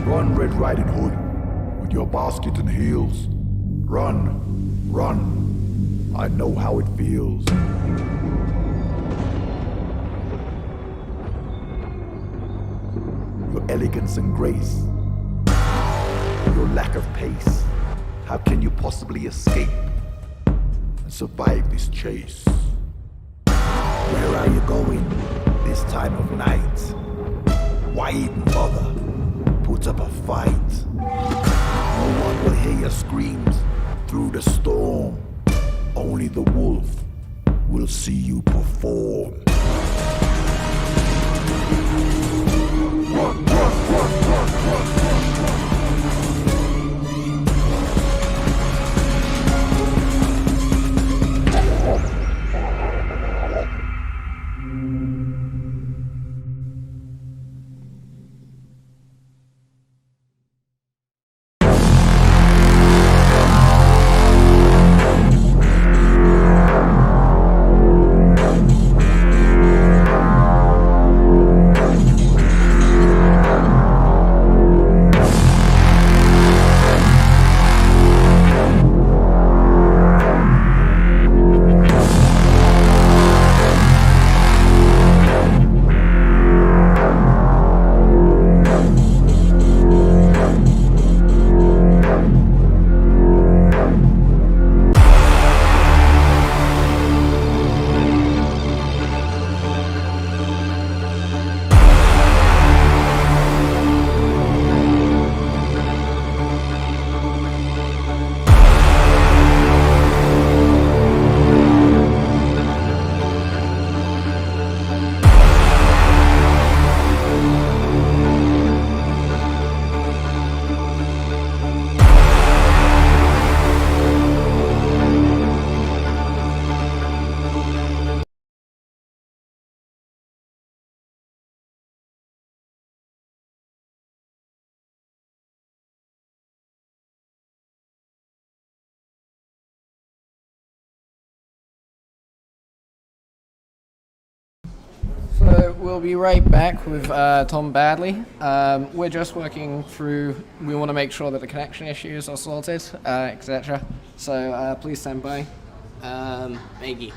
Run, Red Riding Hood, with your basket and heels. Run, run, I know how it feels. Your elegance and grace, your lack of pace. How can you possibly escape and survive this chase? Where are you going this time of night? Why even bother? Put up a fight. No one will hear your screams through the storm. Only the wolf will see you perform. Run, run, run, run, run, run. we'll be right back with Tom Badley. We're just working through, we want to make sure that the connection issues are sorted, etc. So please stand by. Maggie.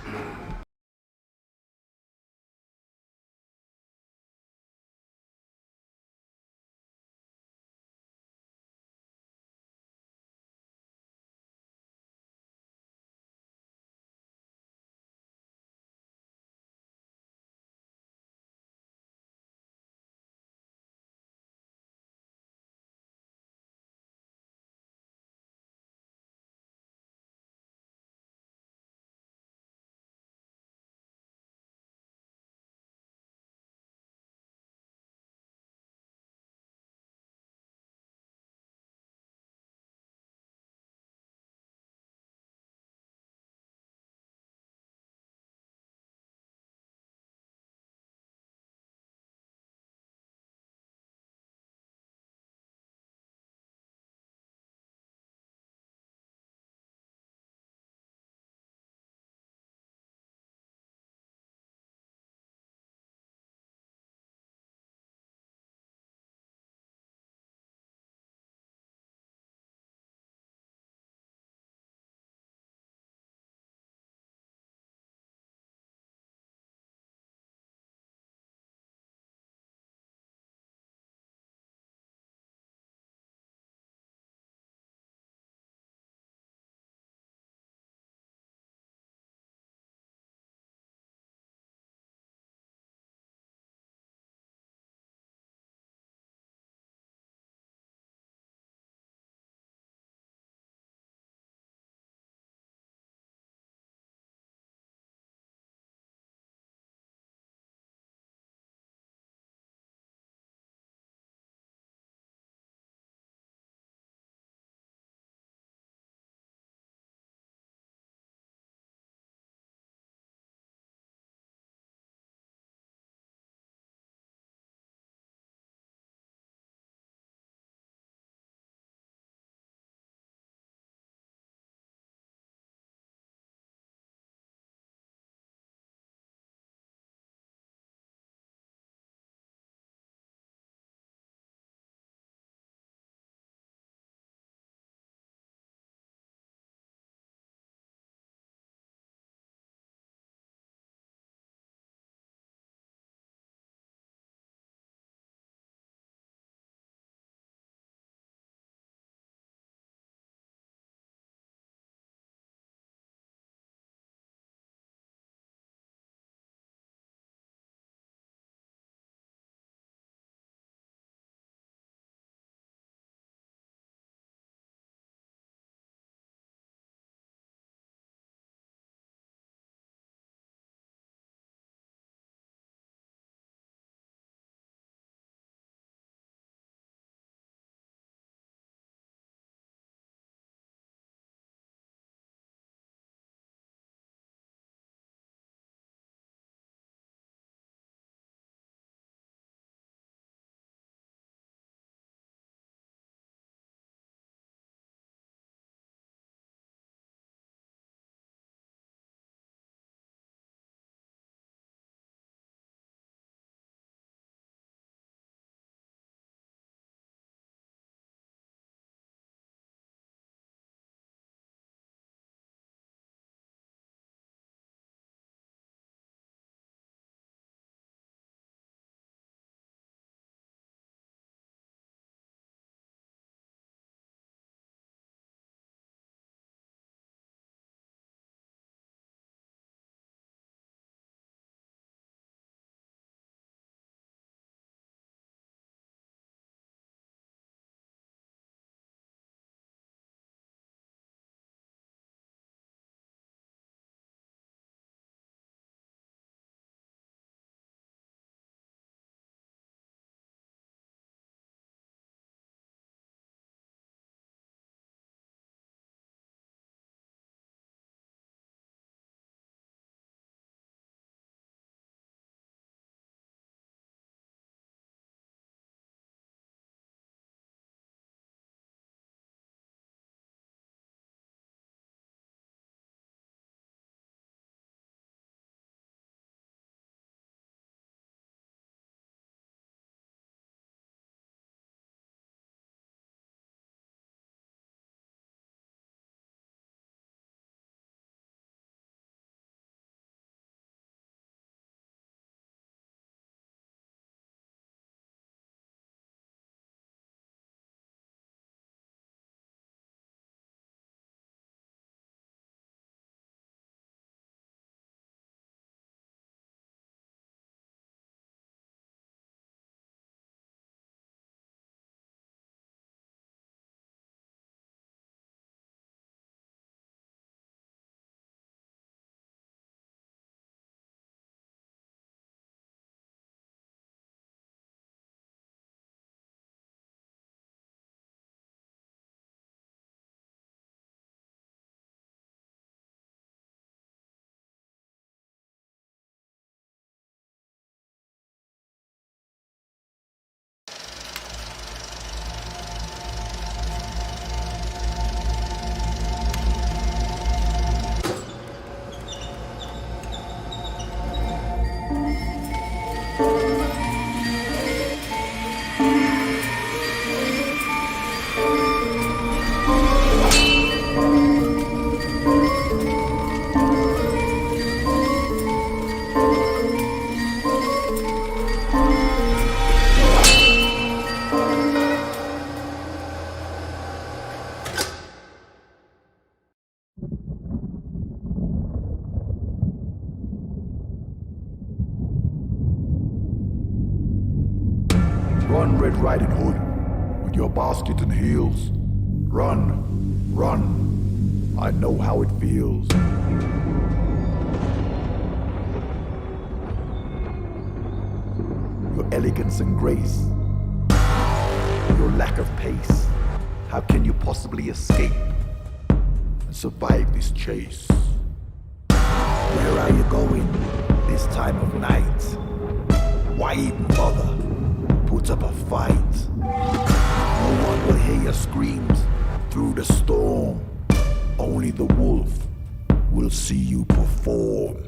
Red Riding Hood with your basket and heels. Run, run, I know how it feels. Your elegance and grace, your lack of pace. How can you possibly escape and survive this chase? Where are you going this time of night? Why even bother? Put up a fight. No one will hear your screams through the storm. Only the wolf will see you perform.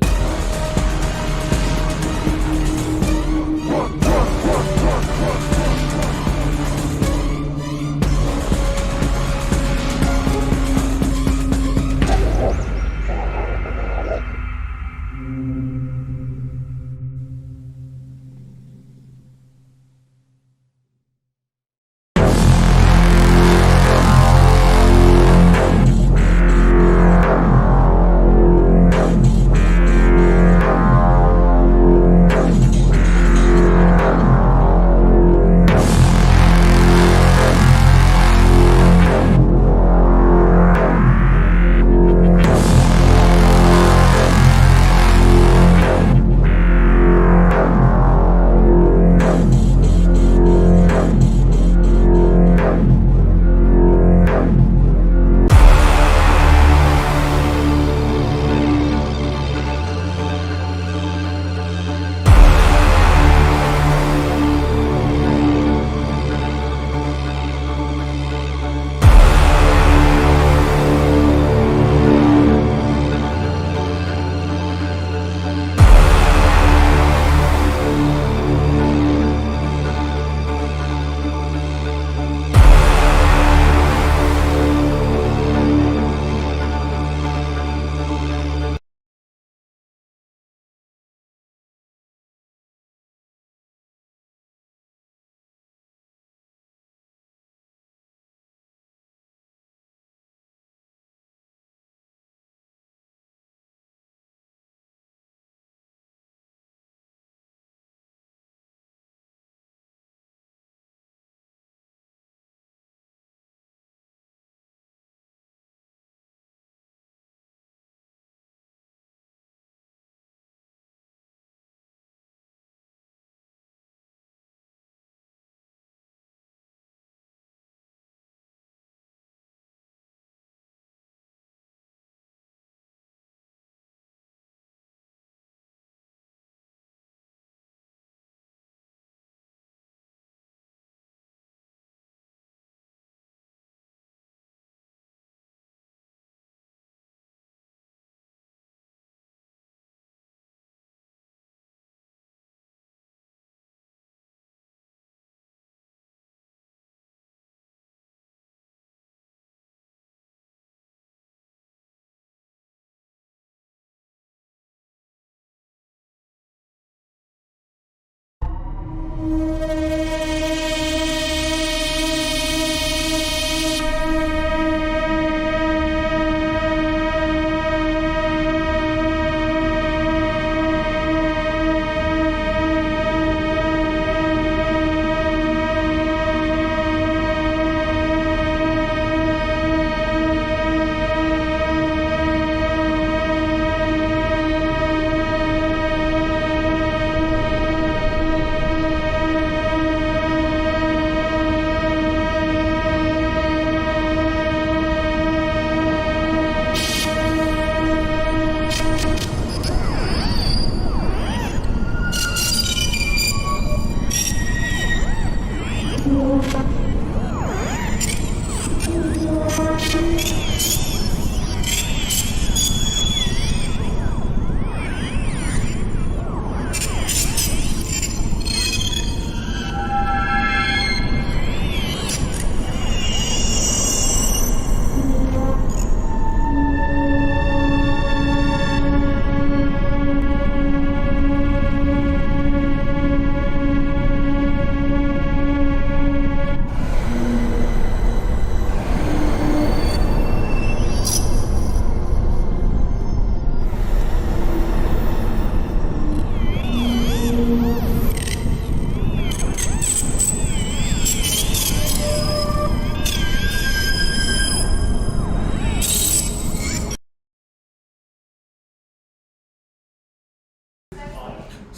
Run, run, run, run, run.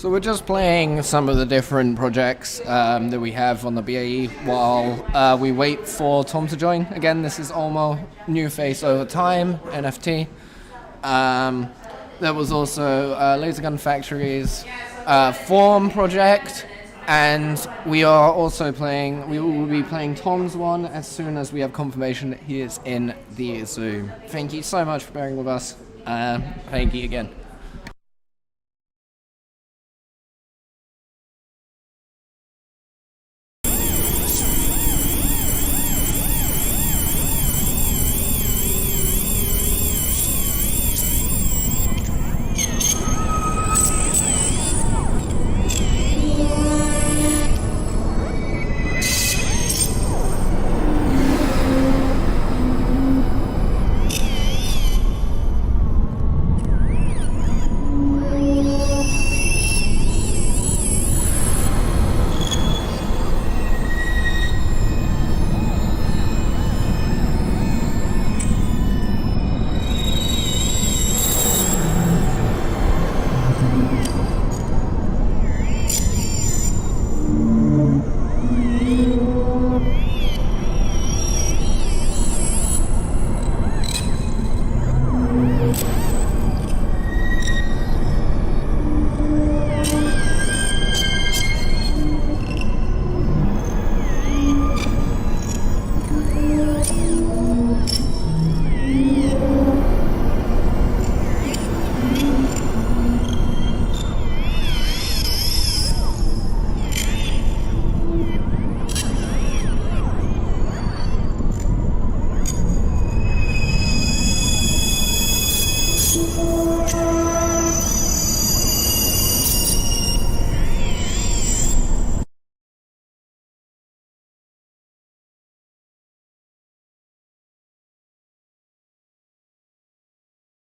So we're just playing some of the different projects that we have on the BAE while we wait for Tom to join. Again, this is Olmo, New Face Over Time, NFT. There was also Lasergun Factory's Form project, and we are also playing, we will be playing Tom's one as soon as we have confirmation that he is in the Zoom. Thank you so much for bearing with us. Thank you again.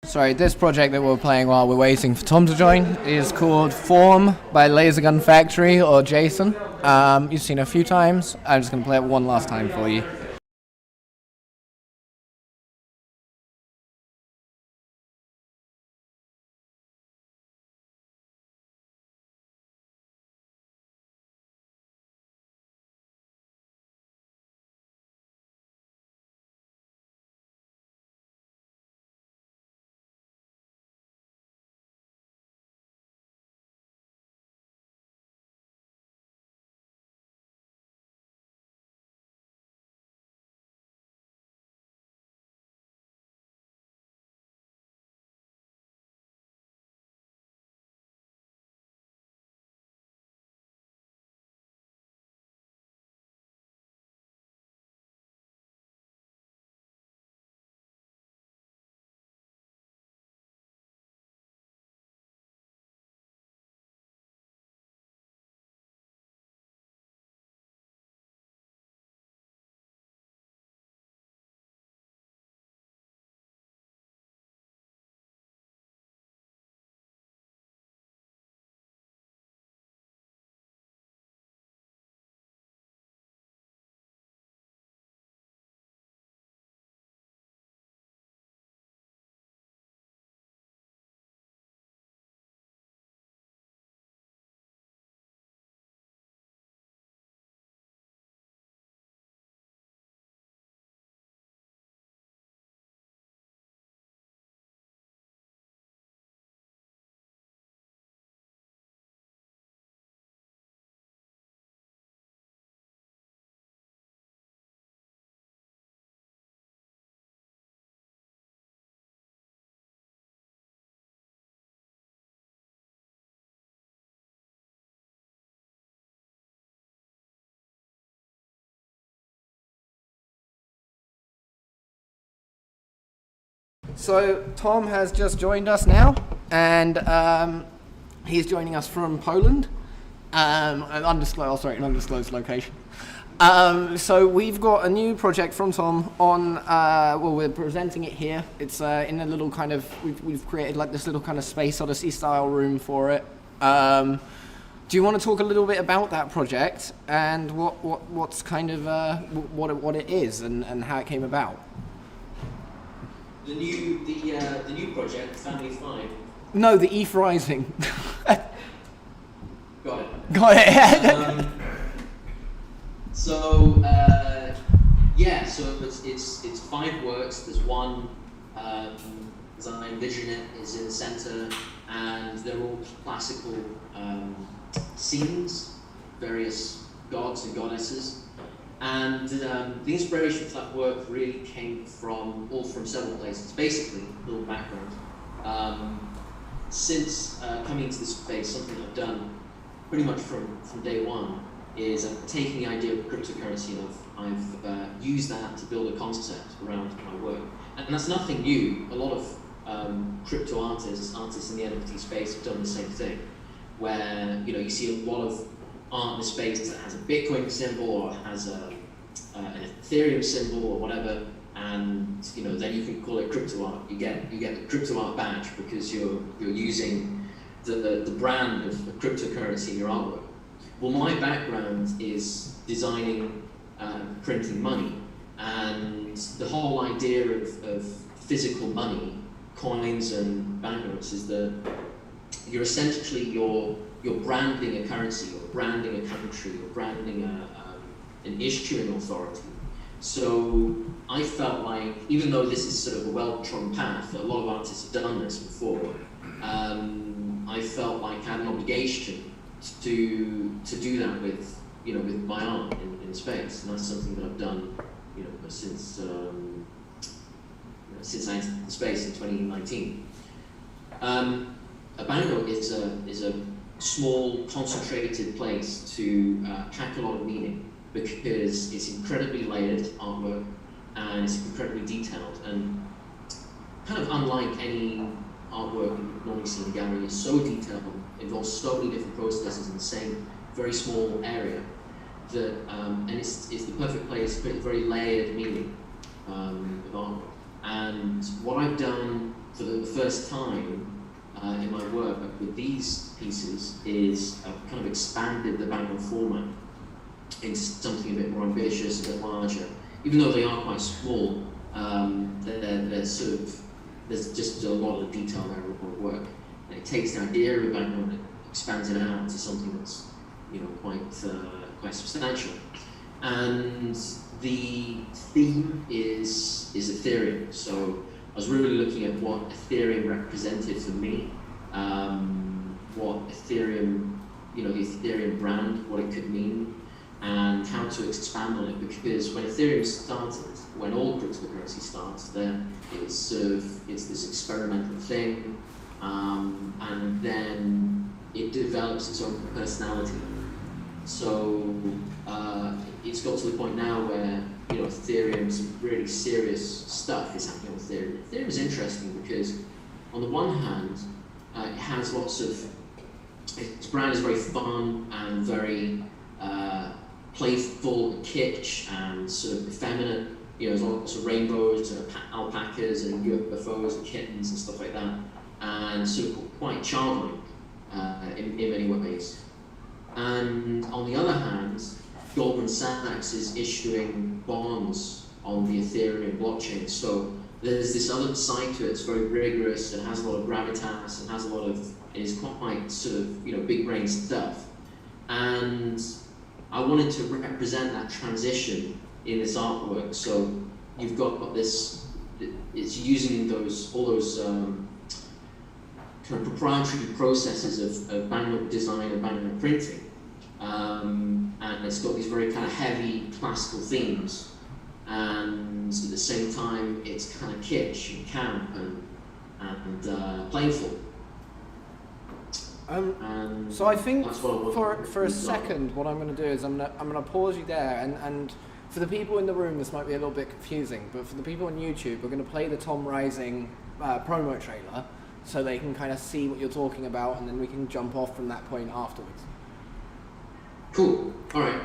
Sorry, this project that we're playing while we're waiting for Tom to join is called Form by Lasergun Factory, or Jason. You've seen it a few times. I'm just going to play it one last time for you. So Tom has just joined us now, and he's joining us from Poland, an undisclosed location. So we've got a new project from Tom on, well, we're presenting it here. It's in a little kind of, we've created like this little kind of Space Odyssey style room for it. Do you want to talk a little bit about that project and what's kind of what it is and how it came about? The new project, Family's Fine. No, the ETH Rising. Got it. So it's 5 works. There's one, as I envision it, is in the center, and they're all classical scenes, various gods and goddesses. And the inspiration for that work really came from several places. Basically, a little background. Since coming into this space, something I've done pretty much from day one is I've taken the idea of cryptocurrency and I've used that to build a concept around my work. And that's nothing new. A lot of crypto artists in the NFT space have done the same thing, where you see a lot of art in the space that has a Bitcoin symbol or has an Ethereum symbol or whatever, and then you can call it crypto art. You get the crypto art badge because you're using the brand of cryptocurrency in your artwork. Well, my background is designing, printing money, and the whole idea of physical money, coins and banknotes, is that you're essentially you're branding a currency, you're branding a country, you're branding an issuing authority. So I felt like, even though this is sort of a well-trodden path, a lot of artists have done this before, I felt like I had an obligation to do that with my art in space, and that's something that I've done since I entered the space in 2019. A banknote is a small, concentrated place to pack a lot of meaning, because it's incredibly layered artwork and it's incredibly detailed, and kind of unlike any artwork you normally see in a gallery, it's so detailed, involves so many different processes in the same very small area that, and it's the perfect place to put a very layered meaning of artwork. And what I've done for the first time in my work with these pieces is I've kind of expanded the banknote format into something a bit more ambitious, a bit larger. Even though they are quite small, they're sort of, there's just a lot of detail there in my work. And it takes the idea of a banknote and expands it out to something that's quite substantial. And the theme is Ethereum. So I was really looking at what Ethereum represented for me, what Ethereum, the Ethereum brand, what it could mean, and how to expand on it. Because when Ethereum started, when all cryptocurrency starts, it's this experimental thing, and then it develops its own personality. So it's got to the point now where Ethereum, some really serious stuff is happening on Ethereum. Ethereum is interesting because on the one hand, it has its brand is very fun and very playful and kitsch and sort of effeminate. There's lots of rainbows and alpacas and UFOs and kittens and stuff like that, and sort of quite childlike in many ways. And on the other hand, Goldman Sachs is issuing bonds on the Ethereum blockchain. So there's this other side to it. It's very rigorous and has a lot of gravitas and has a lot of, it is quite sort of, big brain stuff. And I wanted to represent that transition in this artwork. So you've got this, it's using all those kind of proprietary processes of banknote design and banknote printing. And it's got these very kind of heavy classical themes, and at the same time it's kind of kitsch and camp and playful. So I think for a second, what I'm going to do is I'm going to pause you there, and for the people in the room, this might be a little bit confusing, but for the people on YouTube, we're going to play the Tom Rising promo trailer, so they can kind of see what you're talking about, and then we can jump off from that point afterwards. Cool. All right.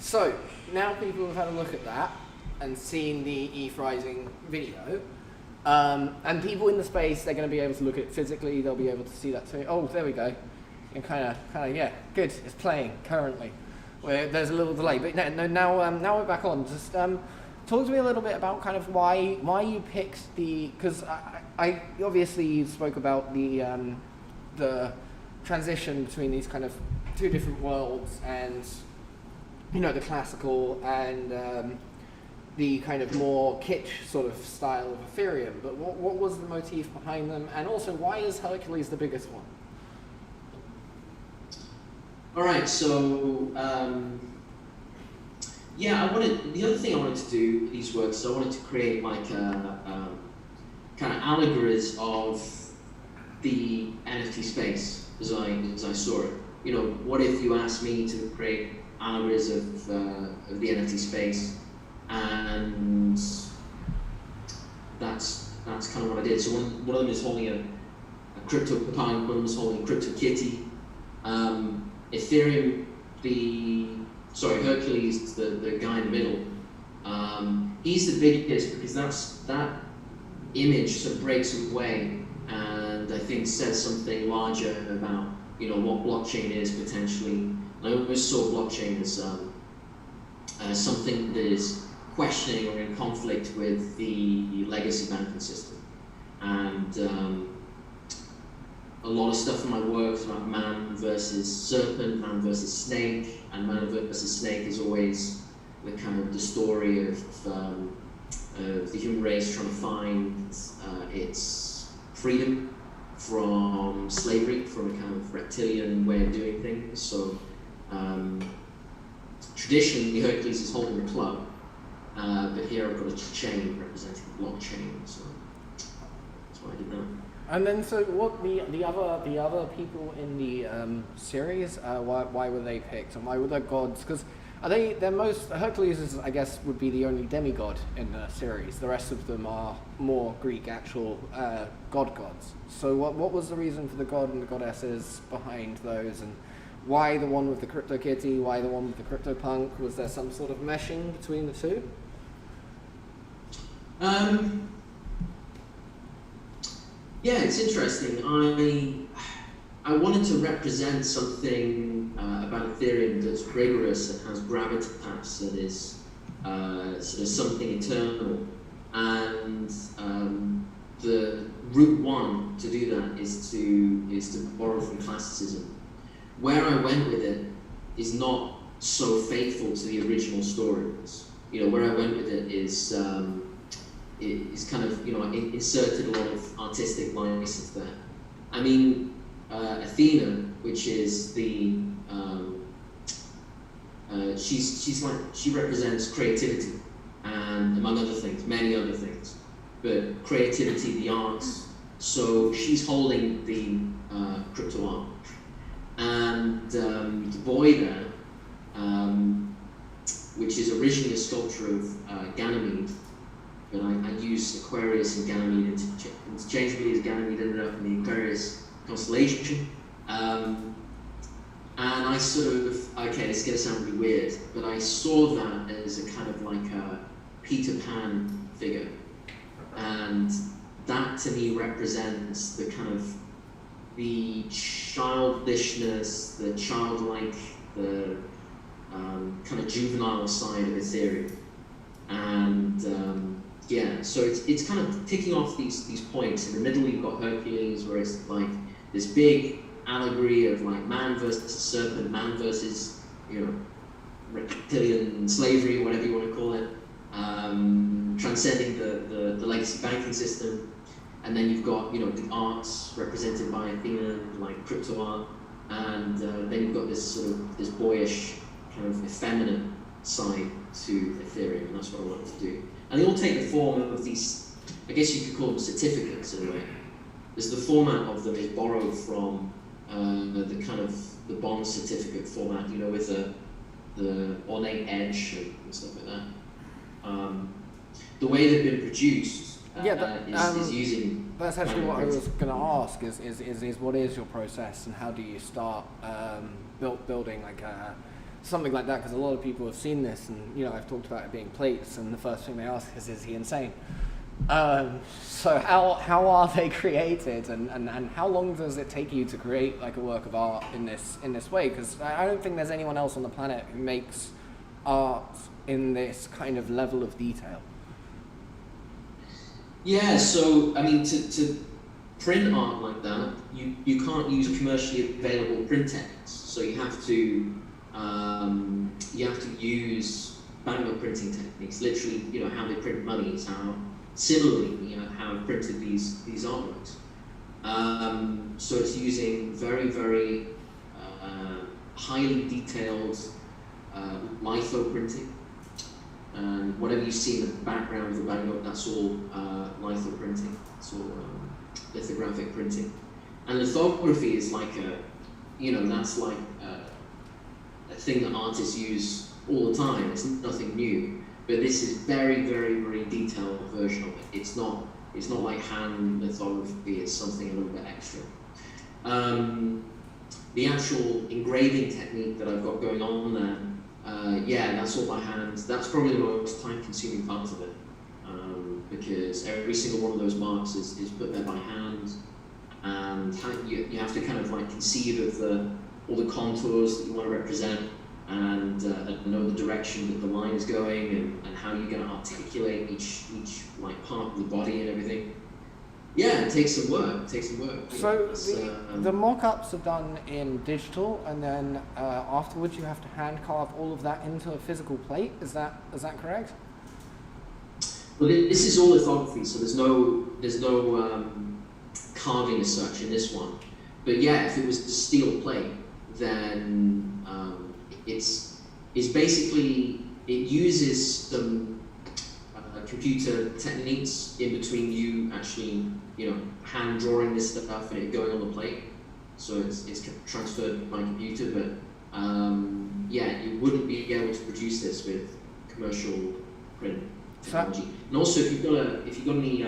So now people have had a look at that and seen the ETH Rising video, and people in the space, they're going to be able to look at it physically. They'll be able to see that too. Oh, there we go. And kind of, yeah, good. It's playing currently. There's a little delay, but now we're back on. Just talk to me a little bit about kind of why you picked because I obviously you spoke about the transition between these kind of two different worlds, and the classical and the kind of more kitsch sort of style of Ethereum. But what was the motif behind them, and also why is Hercules the biggest one? All right, so the other thing I wanted to do with these works is I wanted to create like kind of allegories of the NFT space as I saw it. What if you asked me to create allegories of the NFT space, and that's kind of what I did. So one of them is holding a CryptoPunk, one of them is holding a CryptoKitty. Ethereum, Hercules, the guy in the middle, he's the biggest because that image sort of breaks away and I think says something larger about what blockchain is potentially. I always saw blockchain as something that is questioning or in conflict with the legacy banking system, and a lot of stuff in my work is about man versus serpent, man versus snake, and man versus snake is always the story of the human race trying to find its freedom from slavery, from a kind of reptilian way of doing things. So traditionally Hercules is holding the club, but here I've got a chain representing the blockchain, so that's why I did that. And then, so what the other people in the series? Why were they picked, and why were they gods? Because Hercules is, I guess, would be the only demigod in the series. The rest of them are more Greek actual gods. So what was the reason for the god and the goddesses behind those, and why the one with the CryptoKitty? Why the one with the CryptoPunk? Was there some sort of meshing between the two? Yeah, it's interesting. I wanted to represent something about Ethereum that's rigorous and has gravitas, that is sort of something eternal. And the route one to do that is to borrow from classicism. Where I went with it is not so faithful to the original stories. Where I went with it is kind of, I inserted a lot of artistic license there. I mean, Athena, which is the, she represents creativity, and among other things, many other things, but creativity, the arts. So she's holding the crypto art, and the boy there, which is originally a sculpture of Ganymede. But I used Aquarius and Ganymede interchangeably, as Ganymede ended up in the Aquarius constellation. And I sort of, okay, this is going to sound really weird, but I saw that as a kind of like a Peter Pan figure. And that to me represents the kind of the childishness, the childlike, the kind of juvenile side of Ethereum. And so it's kind of ticking off these points. In the middle you've got Hercules, where it's like this big allegory of like man versus serpent, man versus reptilian slavery, whatever you want to call it, transcending the legacy banking system. And then you've got the arts represented by Athena, like crypto art, and then you've got this boyish kind of effeminate side to Ethereum, and that's what I wanted to do. And they all take the form of these, I guess you could call them certificates in a way. There's the format of them is borrowed from the kind of the bond certificate format, with the ornate edge and stuff like that. The way they've been produced is using. That's actually what I was going to ask. Is what is your process, and how do you start building like something like that, because a lot of people have seen this, and you know, I've talked about it being plates, and the first thing they ask is he insane? So how are they created, and how long does it take you to create like a work of art in this way? Because I don't think there's anyone else on the planet who makes art in this kind of level of detail. Yeah, so I mean, to print art like that, you can't use commercially available print techniques. So you have to use banknote printing techniques. Literally, you know, how they print money is how similarly, you know, how I've printed these artworks. So it's using very, very highly detailed litho printing. And whatever you see in the background of the banknote, that's all litho printing. It's all lithographic printing. And lithography is like that's like a thing that artists use all the time. It's nothing new. But this is very, very, very detailed version of it. It's not like hand lithography. It's something a little bit extra. The actual engraving technique that I've got going on there, that's all by hand. That's probably the most time-consuming part of it, because every single one of those marks is put there by hand, and you have to kind of like conceive of all the contours that you want to represent, and know the direction that the line is going, and how you're going to articulate each like part of the body and everything. Yeah, it takes some work. So the mock-ups are done in digital, and then afterwards you have to hand carve all of that into a physical plate. Is that correct? Well, this is all lithography, so there's no carving as such in this one. But yeah, if it was the steel plate, then it's basically, it uses some computer techniques in between you actually, you know, hand drawing this stuff and it going on the plate. So it's transferred by computer, but you wouldn't be able to produce this with commercial print technology. And also, if you've got any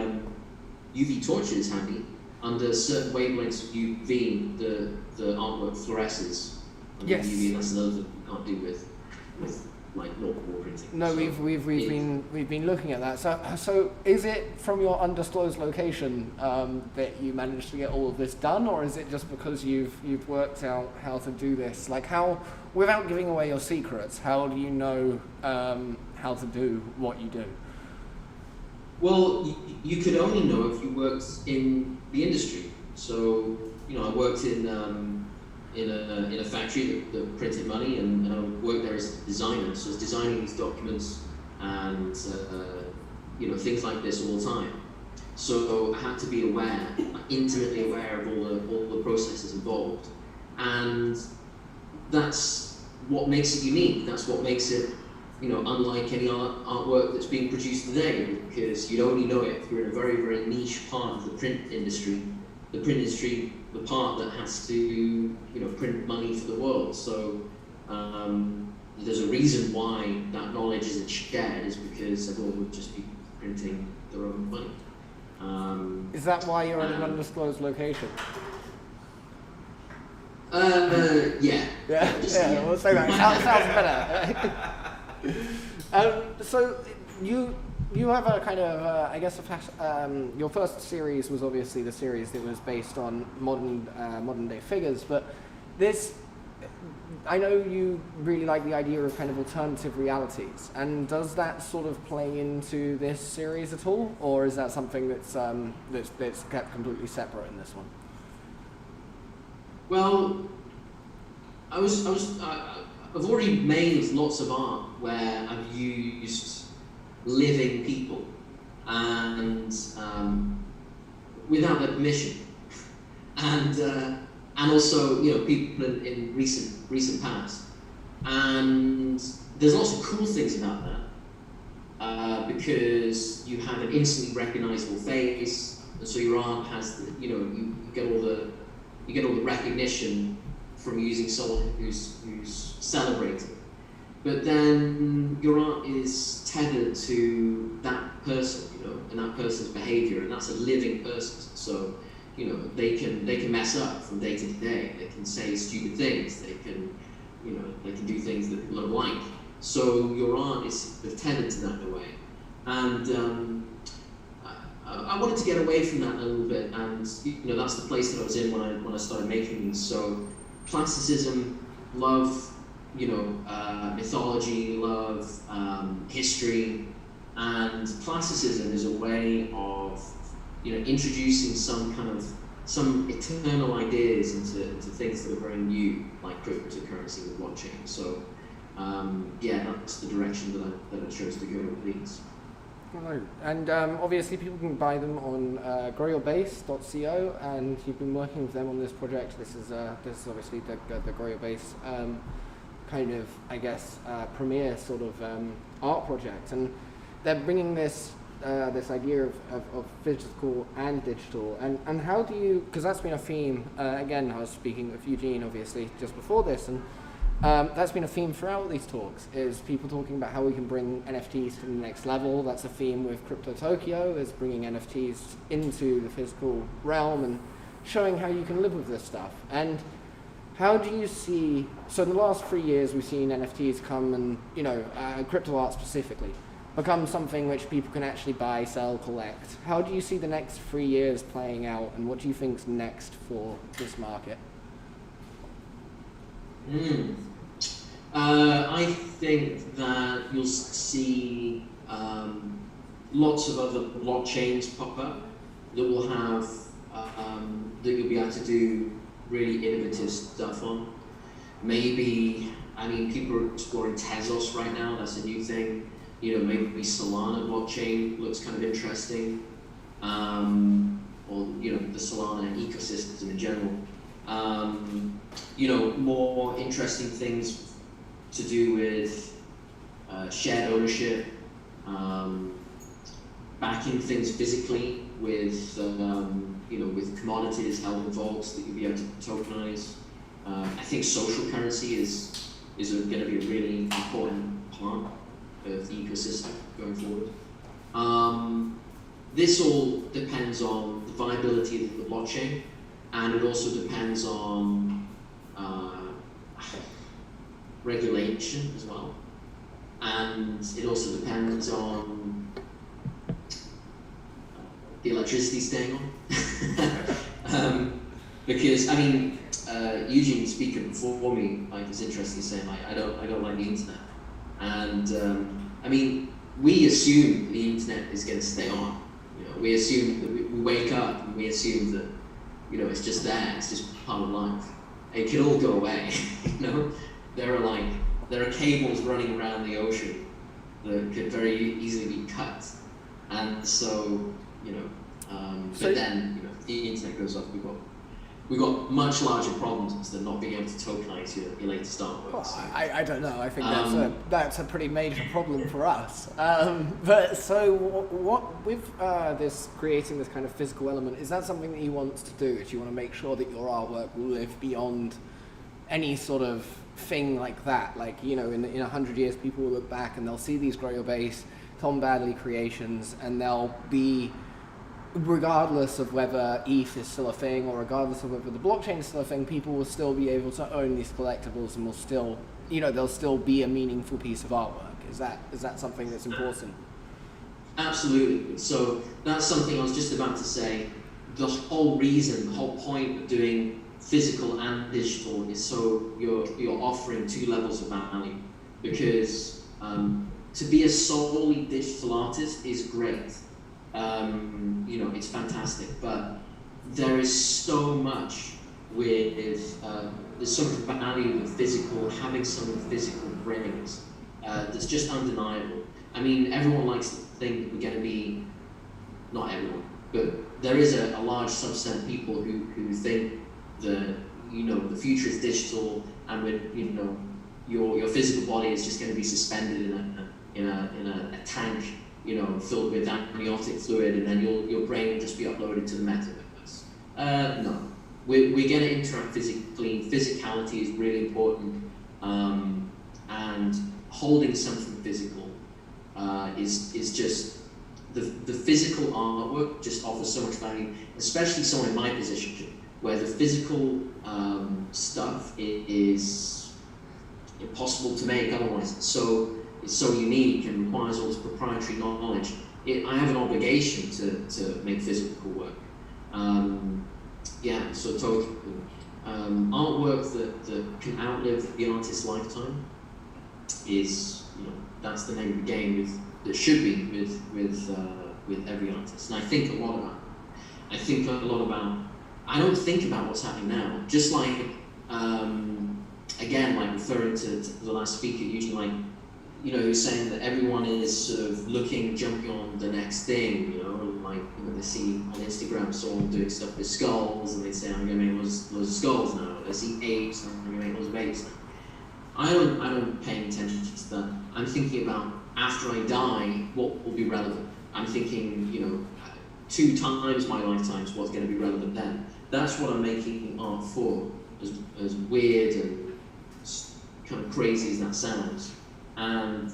UV torches handy, under certain wavelengths of UV, the artwork fluoresces under Yes. UV, and that's another thing you can't do with like normal printing. No, So we've been looking at that. So is it from your undisclosed location that you managed to get all of this done, or is it just because you've worked out how to do this? Like how, without giving away your secrets, how do you know how to do what you do? Well, you could only know if you worked in the industry. So, you know, I worked in a factory that printed money, and I worked there as a designer. So I was designing these documents and things like this all the time. So I had to be aware, intimately aware of all the processes involved, and that's what makes it unique. That's what makes it, unlike any artwork that's being produced today, because you'd only know it if you're in a very, very niche part of the print industry. The print industry, the part that has to, print money for the world. So there's a reason why that knowledge isn't shared, is because everyone would just be printing their own money. Is that why you're in an undisclosed location? Yeah. We'll say that. Sounds better. So you have a kind of, your first series was obviously the series that was based on modern day figures, but this, I know you really like the idea of kind of alternative realities, and does that sort of play into this series at all, or is that something that's kept completely separate in this one? Well, I've already made lots of art where I've used living people and without their permission, and also people in recent past, and there's lots of cool things about that because you have an instantly recognizable face, and so your art has you get all the recognition from using someone who's celebrating. But then your art is tethered to that person, and that person's behavior, and that's a living person. So, they can mess up from day to day. They can say stupid things. They can they can do things that people don't like. So your art is tended to that in a way. And I wanted to get away from that a little bit, and that's the place that I was in when I started making these. So classicism, love, mythology, love, history, and classicism is a way of introducing some eternal ideas into things that are very new, like cryptocurrency with blockchain. So that's the direction that I chose to go with these. Right. And obviously people can buy them on growyourbase.co, and you've been working with them on this project. This is obviously the Grow Your Base kind of, I guess, premier sort of art project, and they're bringing this idea of physical and digital, and how do you, because that's been a theme, again, I was speaking with Eugene obviously just before this, and that's been a theme throughout these talks, is people talking about how we can bring NFTs to the next level. That's a theme with Cryptokyo, is bringing NFTs into the physical realm and showing how you can live with this stuff. And how do you see, so in the last 3 years we've seen NFTs come and, crypto art specifically, become something which people can actually buy, sell, collect. How do you see the next 3 years playing out, and what do you think's next for this market? I think that you'll see lots of other blockchains pop up that will have that you'll be able to do really innovative stuff on. Maybe, people are exploring Tezos right now. That's a new thing. Maybe Solana blockchain looks kind of interesting, or the Solana ecosystem in general. More interesting things to do with shared ownership, backing things physically with with commodities held in vaults that you'll be able to tokenize. I think social currency is going to be a really important part of the ecosystem going forward. This all depends on the viability of the blockchain, and it also depends on regulation as well, and it also depends on the electricity staying on. Because Eugene speaking before me, it's interesting saying I don't like the internet, and we assume the internet is going to stay on. We assume that we wake up and we assume that it's just there, it's just part of life. It could all go away. There are cables running around the ocean that could very easily be cut, and so but then if the internet goes off, we've got much larger problems than not being able to tokenize your latest artworks. Well, I don't know. I think that's a pretty major problem for us. But so what with this creating this kind of physical element, is that something that you want to do? Do you want to make sure that your artwork will live beyond any sort of thing like that? Like, in 100 years, people will look back and they'll see these Grow Your Base, Tom Badley creations, and they'll be, regardless of whether ETH is still a thing or regardless of whether the blockchain is still a thing, people will still be able to own these collectibles and will still, they'll still be a meaningful piece of artwork. Is that something that's important? Absolutely. So that's something I was just about to say. The whole point of doing physical and digital is so you're offering two levels of value, because to be a solely digital artist is great. It's fantastic, but there is so much there's so much value with physical, having something physical brings, that's just undeniable. Everyone likes to think that we're going to be, not everyone, but there is a large subset of people who think that, the future is digital, and your physical body is just going to be suspended in a tank, filled with amniotic fluid, and then your brain will just be uploaded to the metaverse. No, we're going to interact physically. Physicality is really important, and holding something physical is just the physical artwork just offers so much value, especially someone in my position where the physical stuff is impossible to make otherwise. It's so unique and requires all this proprietary knowledge. I have an obligation to make physical work. So totally. Artwork that can outlive the artist's lifetime is, that's the name of the game. That should be with every artist. And I think a lot about. I don't think about what's happening now. Just like, again, like referring to the last speaker, Eugene, he was saying that everyone is sort of jumping on the next thing, they see on Instagram someone doing stuff with skulls, and they say, I'm going to make loads of skulls now. They see apes, and I'm going to make loads of apes now. I don't pay attention to that. I'm thinking about, after I die, what will be relevant. I'm thinking, 2 times my lifetime's what's going to be relevant then. That's what I'm making art for, as weird and kind of crazy as that sounds. And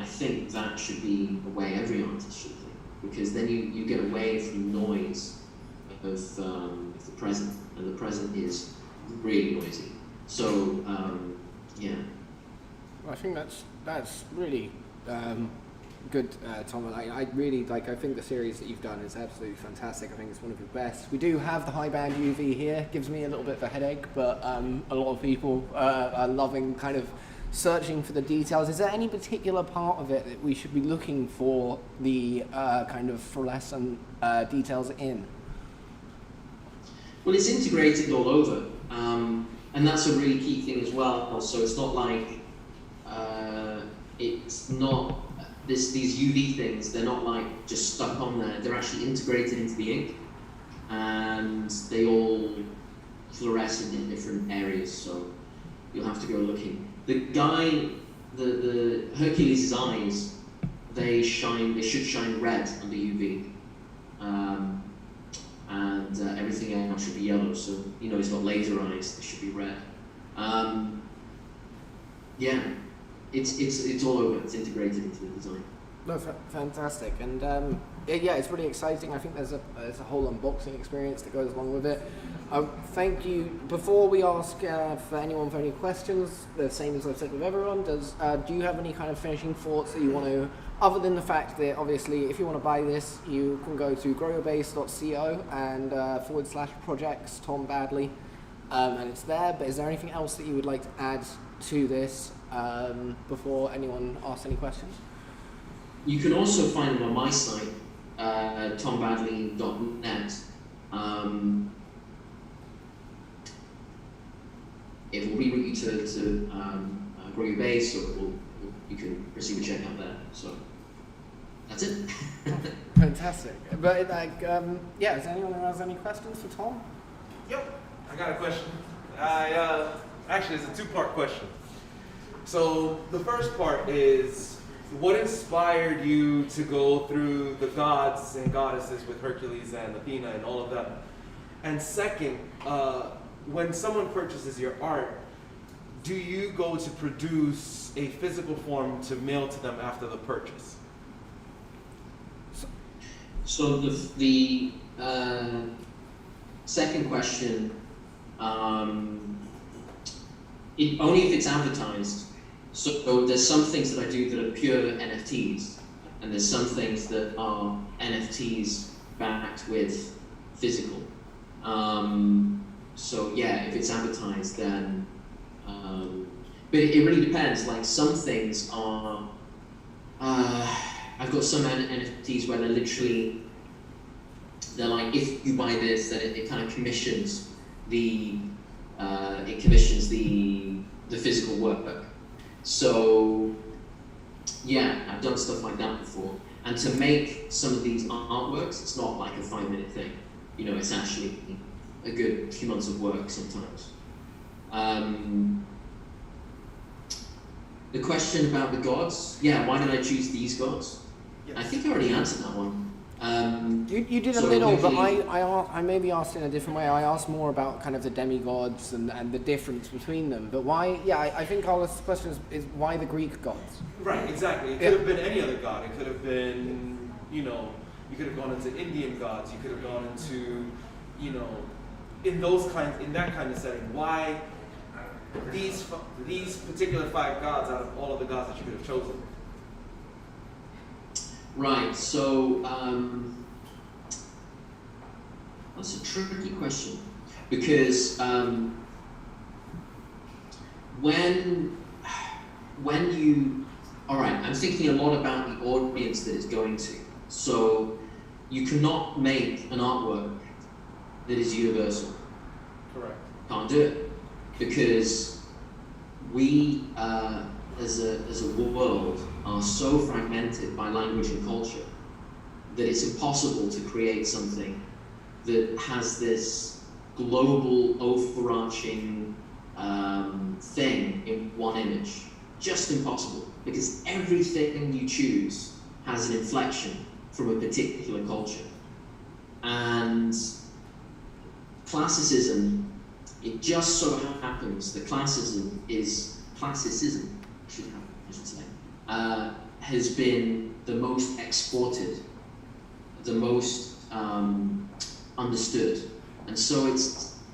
I think that should be a way every artist should think, because then you get away from the noise of the present, and the present is really noisy. So, I think that's really good, Tom. I really I think the series that you've done is absolutely fantastic. I think it's one of your best. We do have the high band UV here. Gives me a little bit of a headache, but a lot of people are loving kind of searching for the details. Is there any particular part of it that we should be looking for the kind of fluorescent details in? Well, it's integrated all over, and that's a really key thing as well. So it's not like it's not these UV things. They're not like just stuck on there. They're actually integrated into the ink, and they all fluoresce in different areas. So you'll have to go looking. The guy, the Hercules' eyes, they should shine red under UV, and everything else should be yellow. So he's got laser eyes; they should be red. It's all over. It's integrated into the design. No, fantastic, and it's really exciting. I think there's a whole unboxing experience that goes along with it. Thank you. Before we ask for anyone for any questions, the same as I've said with everyone, do you have any kind of finishing thoughts that you want to, other than the fact that obviously if you want to buy this, you can go to growyourbase.co and /projects Tom Badley, and it's there. But is there anything else that you would like to add to this before anyone asks any questions? You can also find them on my site, tombadley.net. It will reroute you to Grow Your Base, or you can receive a checkout there. So that's it. Fantastic. But is there anyone who has any questions for Tom? Yep, I got a question. Actually, it's a 2-part question. So the first part is, what inspired you to go through the gods and goddesses with Hercules and Athena and all of them? And second, when someone purchases your art, do you go to produce a physical form to mail to them after the purchase? So the second question, only if it's advertised. So there's some things that I do that are pure NFTs, and there's some things that are NFTs backed with physical. If it's advertised, then, but it really depends. Like some things are, I've got some NFTs where they're like, if you buy this, then it kind of commissions the physical work. So I've done stuff like that before. And to make some of these artworks, it's not like a 5-minute thing. It's actually a good few months of work sometimes. The question about the gods, why did I choose these gods? Yes. I think I already answered that one. You did a little, but I maybe asked in a different way. I asked more about kind of the demigods and the difference between them. But why? I think our question is why the Greek gods? Right, exactly. It could have been any other god. It could have been, you could have gone into Indian gods. You could have gone into, in that kind of setting. Why these particular 5 gods out of all of the gods that you could have chosen? Right, so that's a tricky question because when you, all right, I'm thinking a lot about the audience that it's going to. So you cannot make an artwork that is universal. Correct. Can't do it because we, as a world, are so fragmented by language and culture that it's impossible to create something that has this global, overarching thing in one image. Just impossible, because everything you choose has an inflection from a particular culture. And classicism, it just so happens that classicism, I should say, has been the most exported, the most understood. And so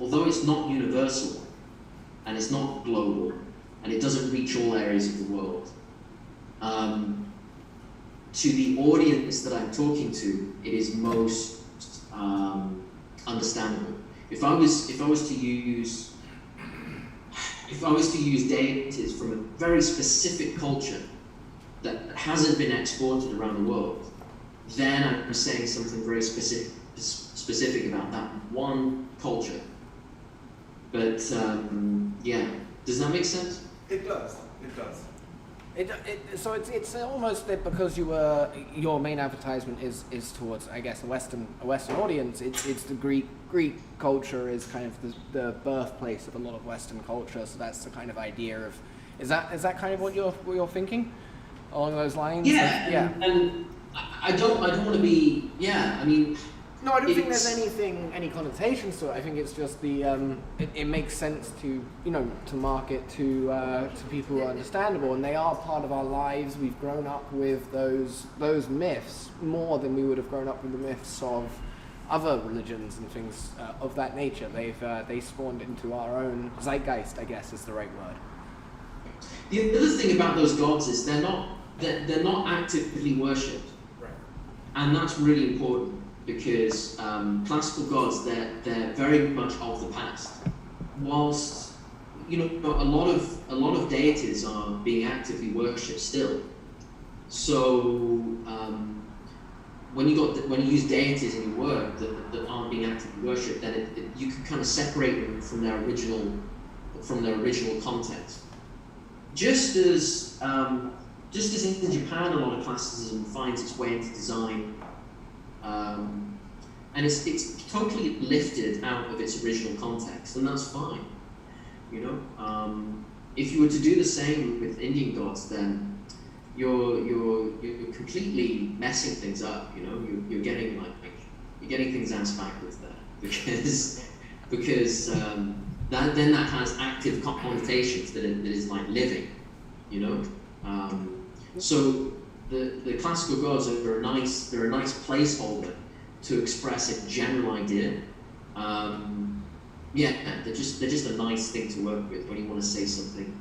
although it's not universal, and it's not global, and it doesn't reach all areas of the world, to the audience that I'm talking to, it is most understandable. If I was to use deities from a very specific culture that hasn't been exported around the world, then I'm saying something very specific about that one culture. But yeah, does that make sense? It does. It does. So it's almost that because your main advertisement is towards, I guess, a Western audience. It's the Greek culture is kind of the birthplace of a lot of Western culture. So that's the kind of idea of is that kind of what you're thinking along those lines? Yeah. Yeah. And I don't want to be. Yeah. I mean. No, I don't think there's any connotations to it. I think it's just it makes sense to market to people who are understandable, and they are part of our lives. We've grown up with those myths more than we would have grown up with the myths of other religions and things of that nature. They spawned into our own zeitgeist, I guess is the right word. The other thing about those gods is they're not actively worshipped, right? And that's really important. Because classical gods, they're very much of the past. Whilst a lot of deities are being actively worshipped still. So when you use deities in your work that aren't being actively worshipped, then you can kind of separate them from their original context. Just as in Japan, a lot of classicism finds its way into design. And it's totally lifted out of its original context, and that's fine. If you were to do the same with Indian gods, then you're completely messing things up. You're getting things ass backwards there because that has active connotations that is like living. So. The classical gods are a nice placeholder to express a general idea. They're just a nice thing to work with when you want to say something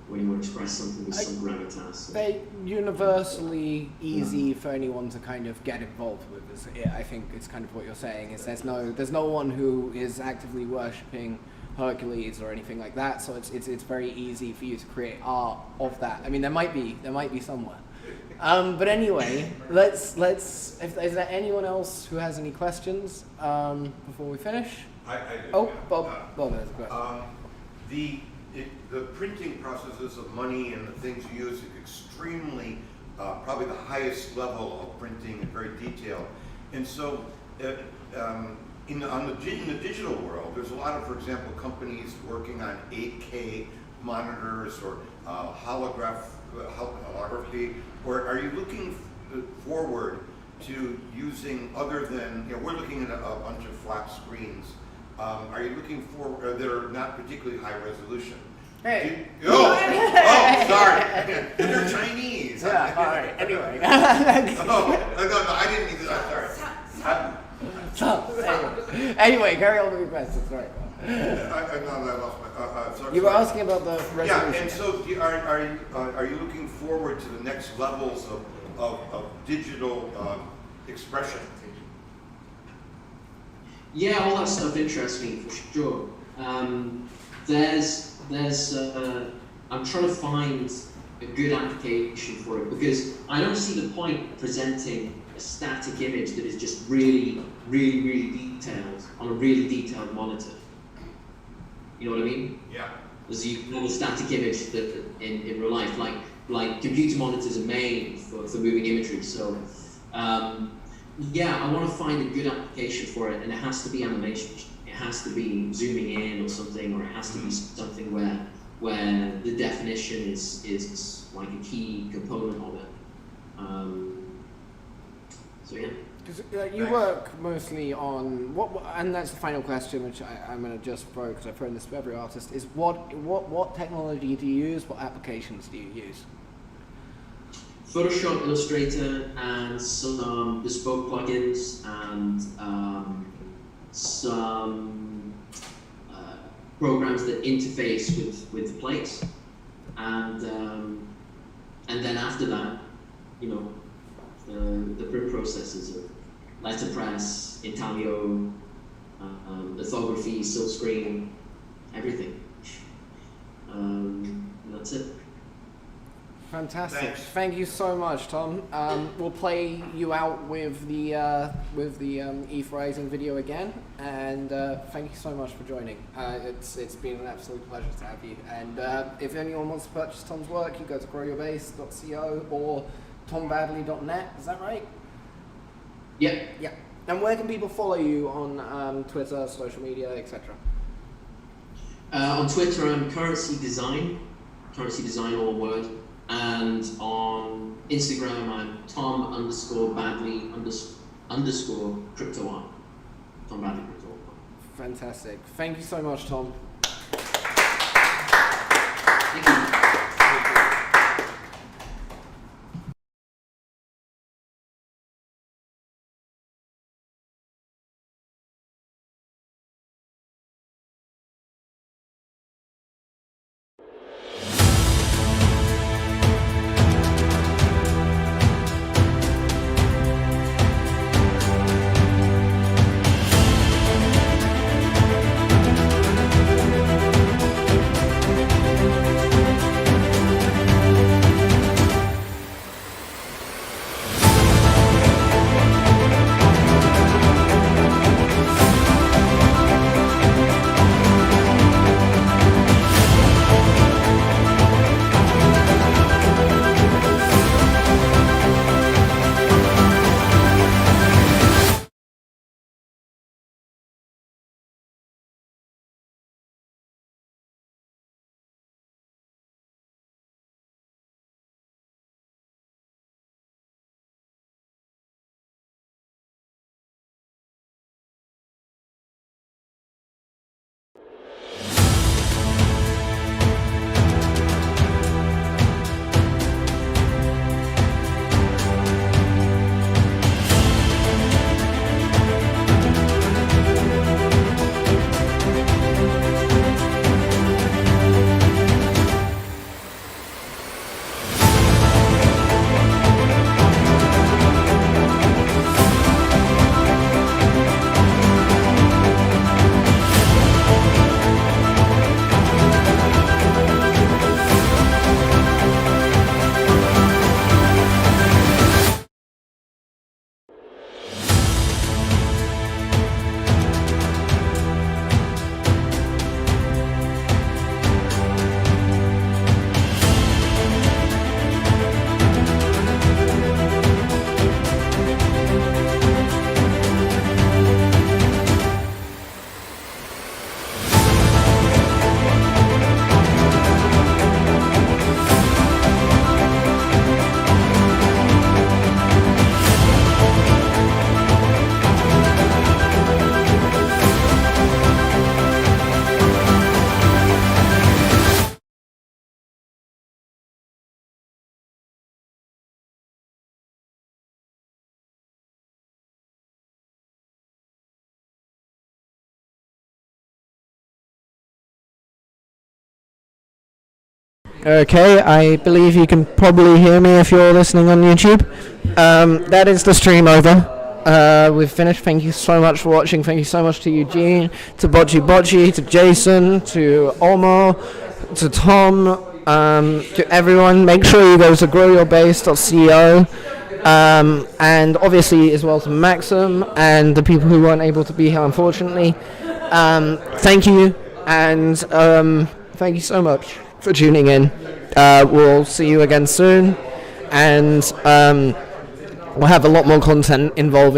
when you want to express something with some gravitas. They're universally easy for anyone to kind of get involved with. I think it's kind of what you're saying. Is there's no one who is actively worshipping Hercules or anything like that. So it's very easy for you to create art of that. I mean, there might be somewhere. But anyway, let's. Is there anyone else who has any questions before we finish? I do. Oh, yeah. Bob has a question. The printing processes of money and the things you use is extremely, probably the highest level of printing and very detailed. And so, in the digital world, there's a lot of, for example, companies working on 8K monitors or holography. Or are you looking forward to using other than, we're looking at a bunch of flat screens. Are you looking for that are not particularly high resolution? Hey. Sorry. They're Chinese. Yeah, all right. Anyway. No, I didn't mean that. Sorry. Anyway, carry on with your questions. Sorry. lost my, sorry. You were asking about the resolution. Yeah, and so are you looking forward to the next levels of digital expression? Yeah, all that stuff interests me for sure. I'm trying to find a good application for it because I don't see the point of presenting a static image that is just really, really, really detailed on a really detailed monitor. You know what I mean? Yeah. There's a normal static image that in real life, like computer monitors are made for moving imagery. So, yeah, I want to find a good application for it, and it has to be animation. It has to be zooming in or something, or it has to be something where the definition is like a key component of it. So yeah. Because you work mostly on and that's the final question, which I'm going to just throw because I throw this to every artist. Is what technology do you use? What applications do you use? Photoshop, Illustrator, and some bespoke plugins, and some programs that interface with the plates, and then after that, you know, the print processes of letterpress, intaglio, lithography, silkscreen, everything. And that's it. Fantastic. Thanks. Thank you so much, Tom. We'll play you out with the ETH Rising video again, and thank you so much for joining. It's been an absolute pleasure to have you. And if anyone wants to purchase Tom's work, you go to growyourbase.co or tombadley.net. Is that right? Yeah. Yeah. And where can people follow you on Twitter, social media, etc.? On Twitter, I'm currency design all one word. And on Instagram, I'm Tom_Badley _ crypto art. Tom Badley crypto art. Fantastic. Thank you so much, Tom. Thank you. Okay, I believe you can probably hear me if you're listening on YouTube. That is the stream over. We've finished. Thank you so much for watching. Thank you so much to Eugene, to Botchy-Botchy, to Jason, to Omar, to Tom, to everyone. Make sure you go to growyourbase.co, and obviously as well to Maxim and the people who weren't able to be here, unfortunately. Thank you, and thank you so much for tuning in. We'll see you again soon, and we'll have a lot more content involving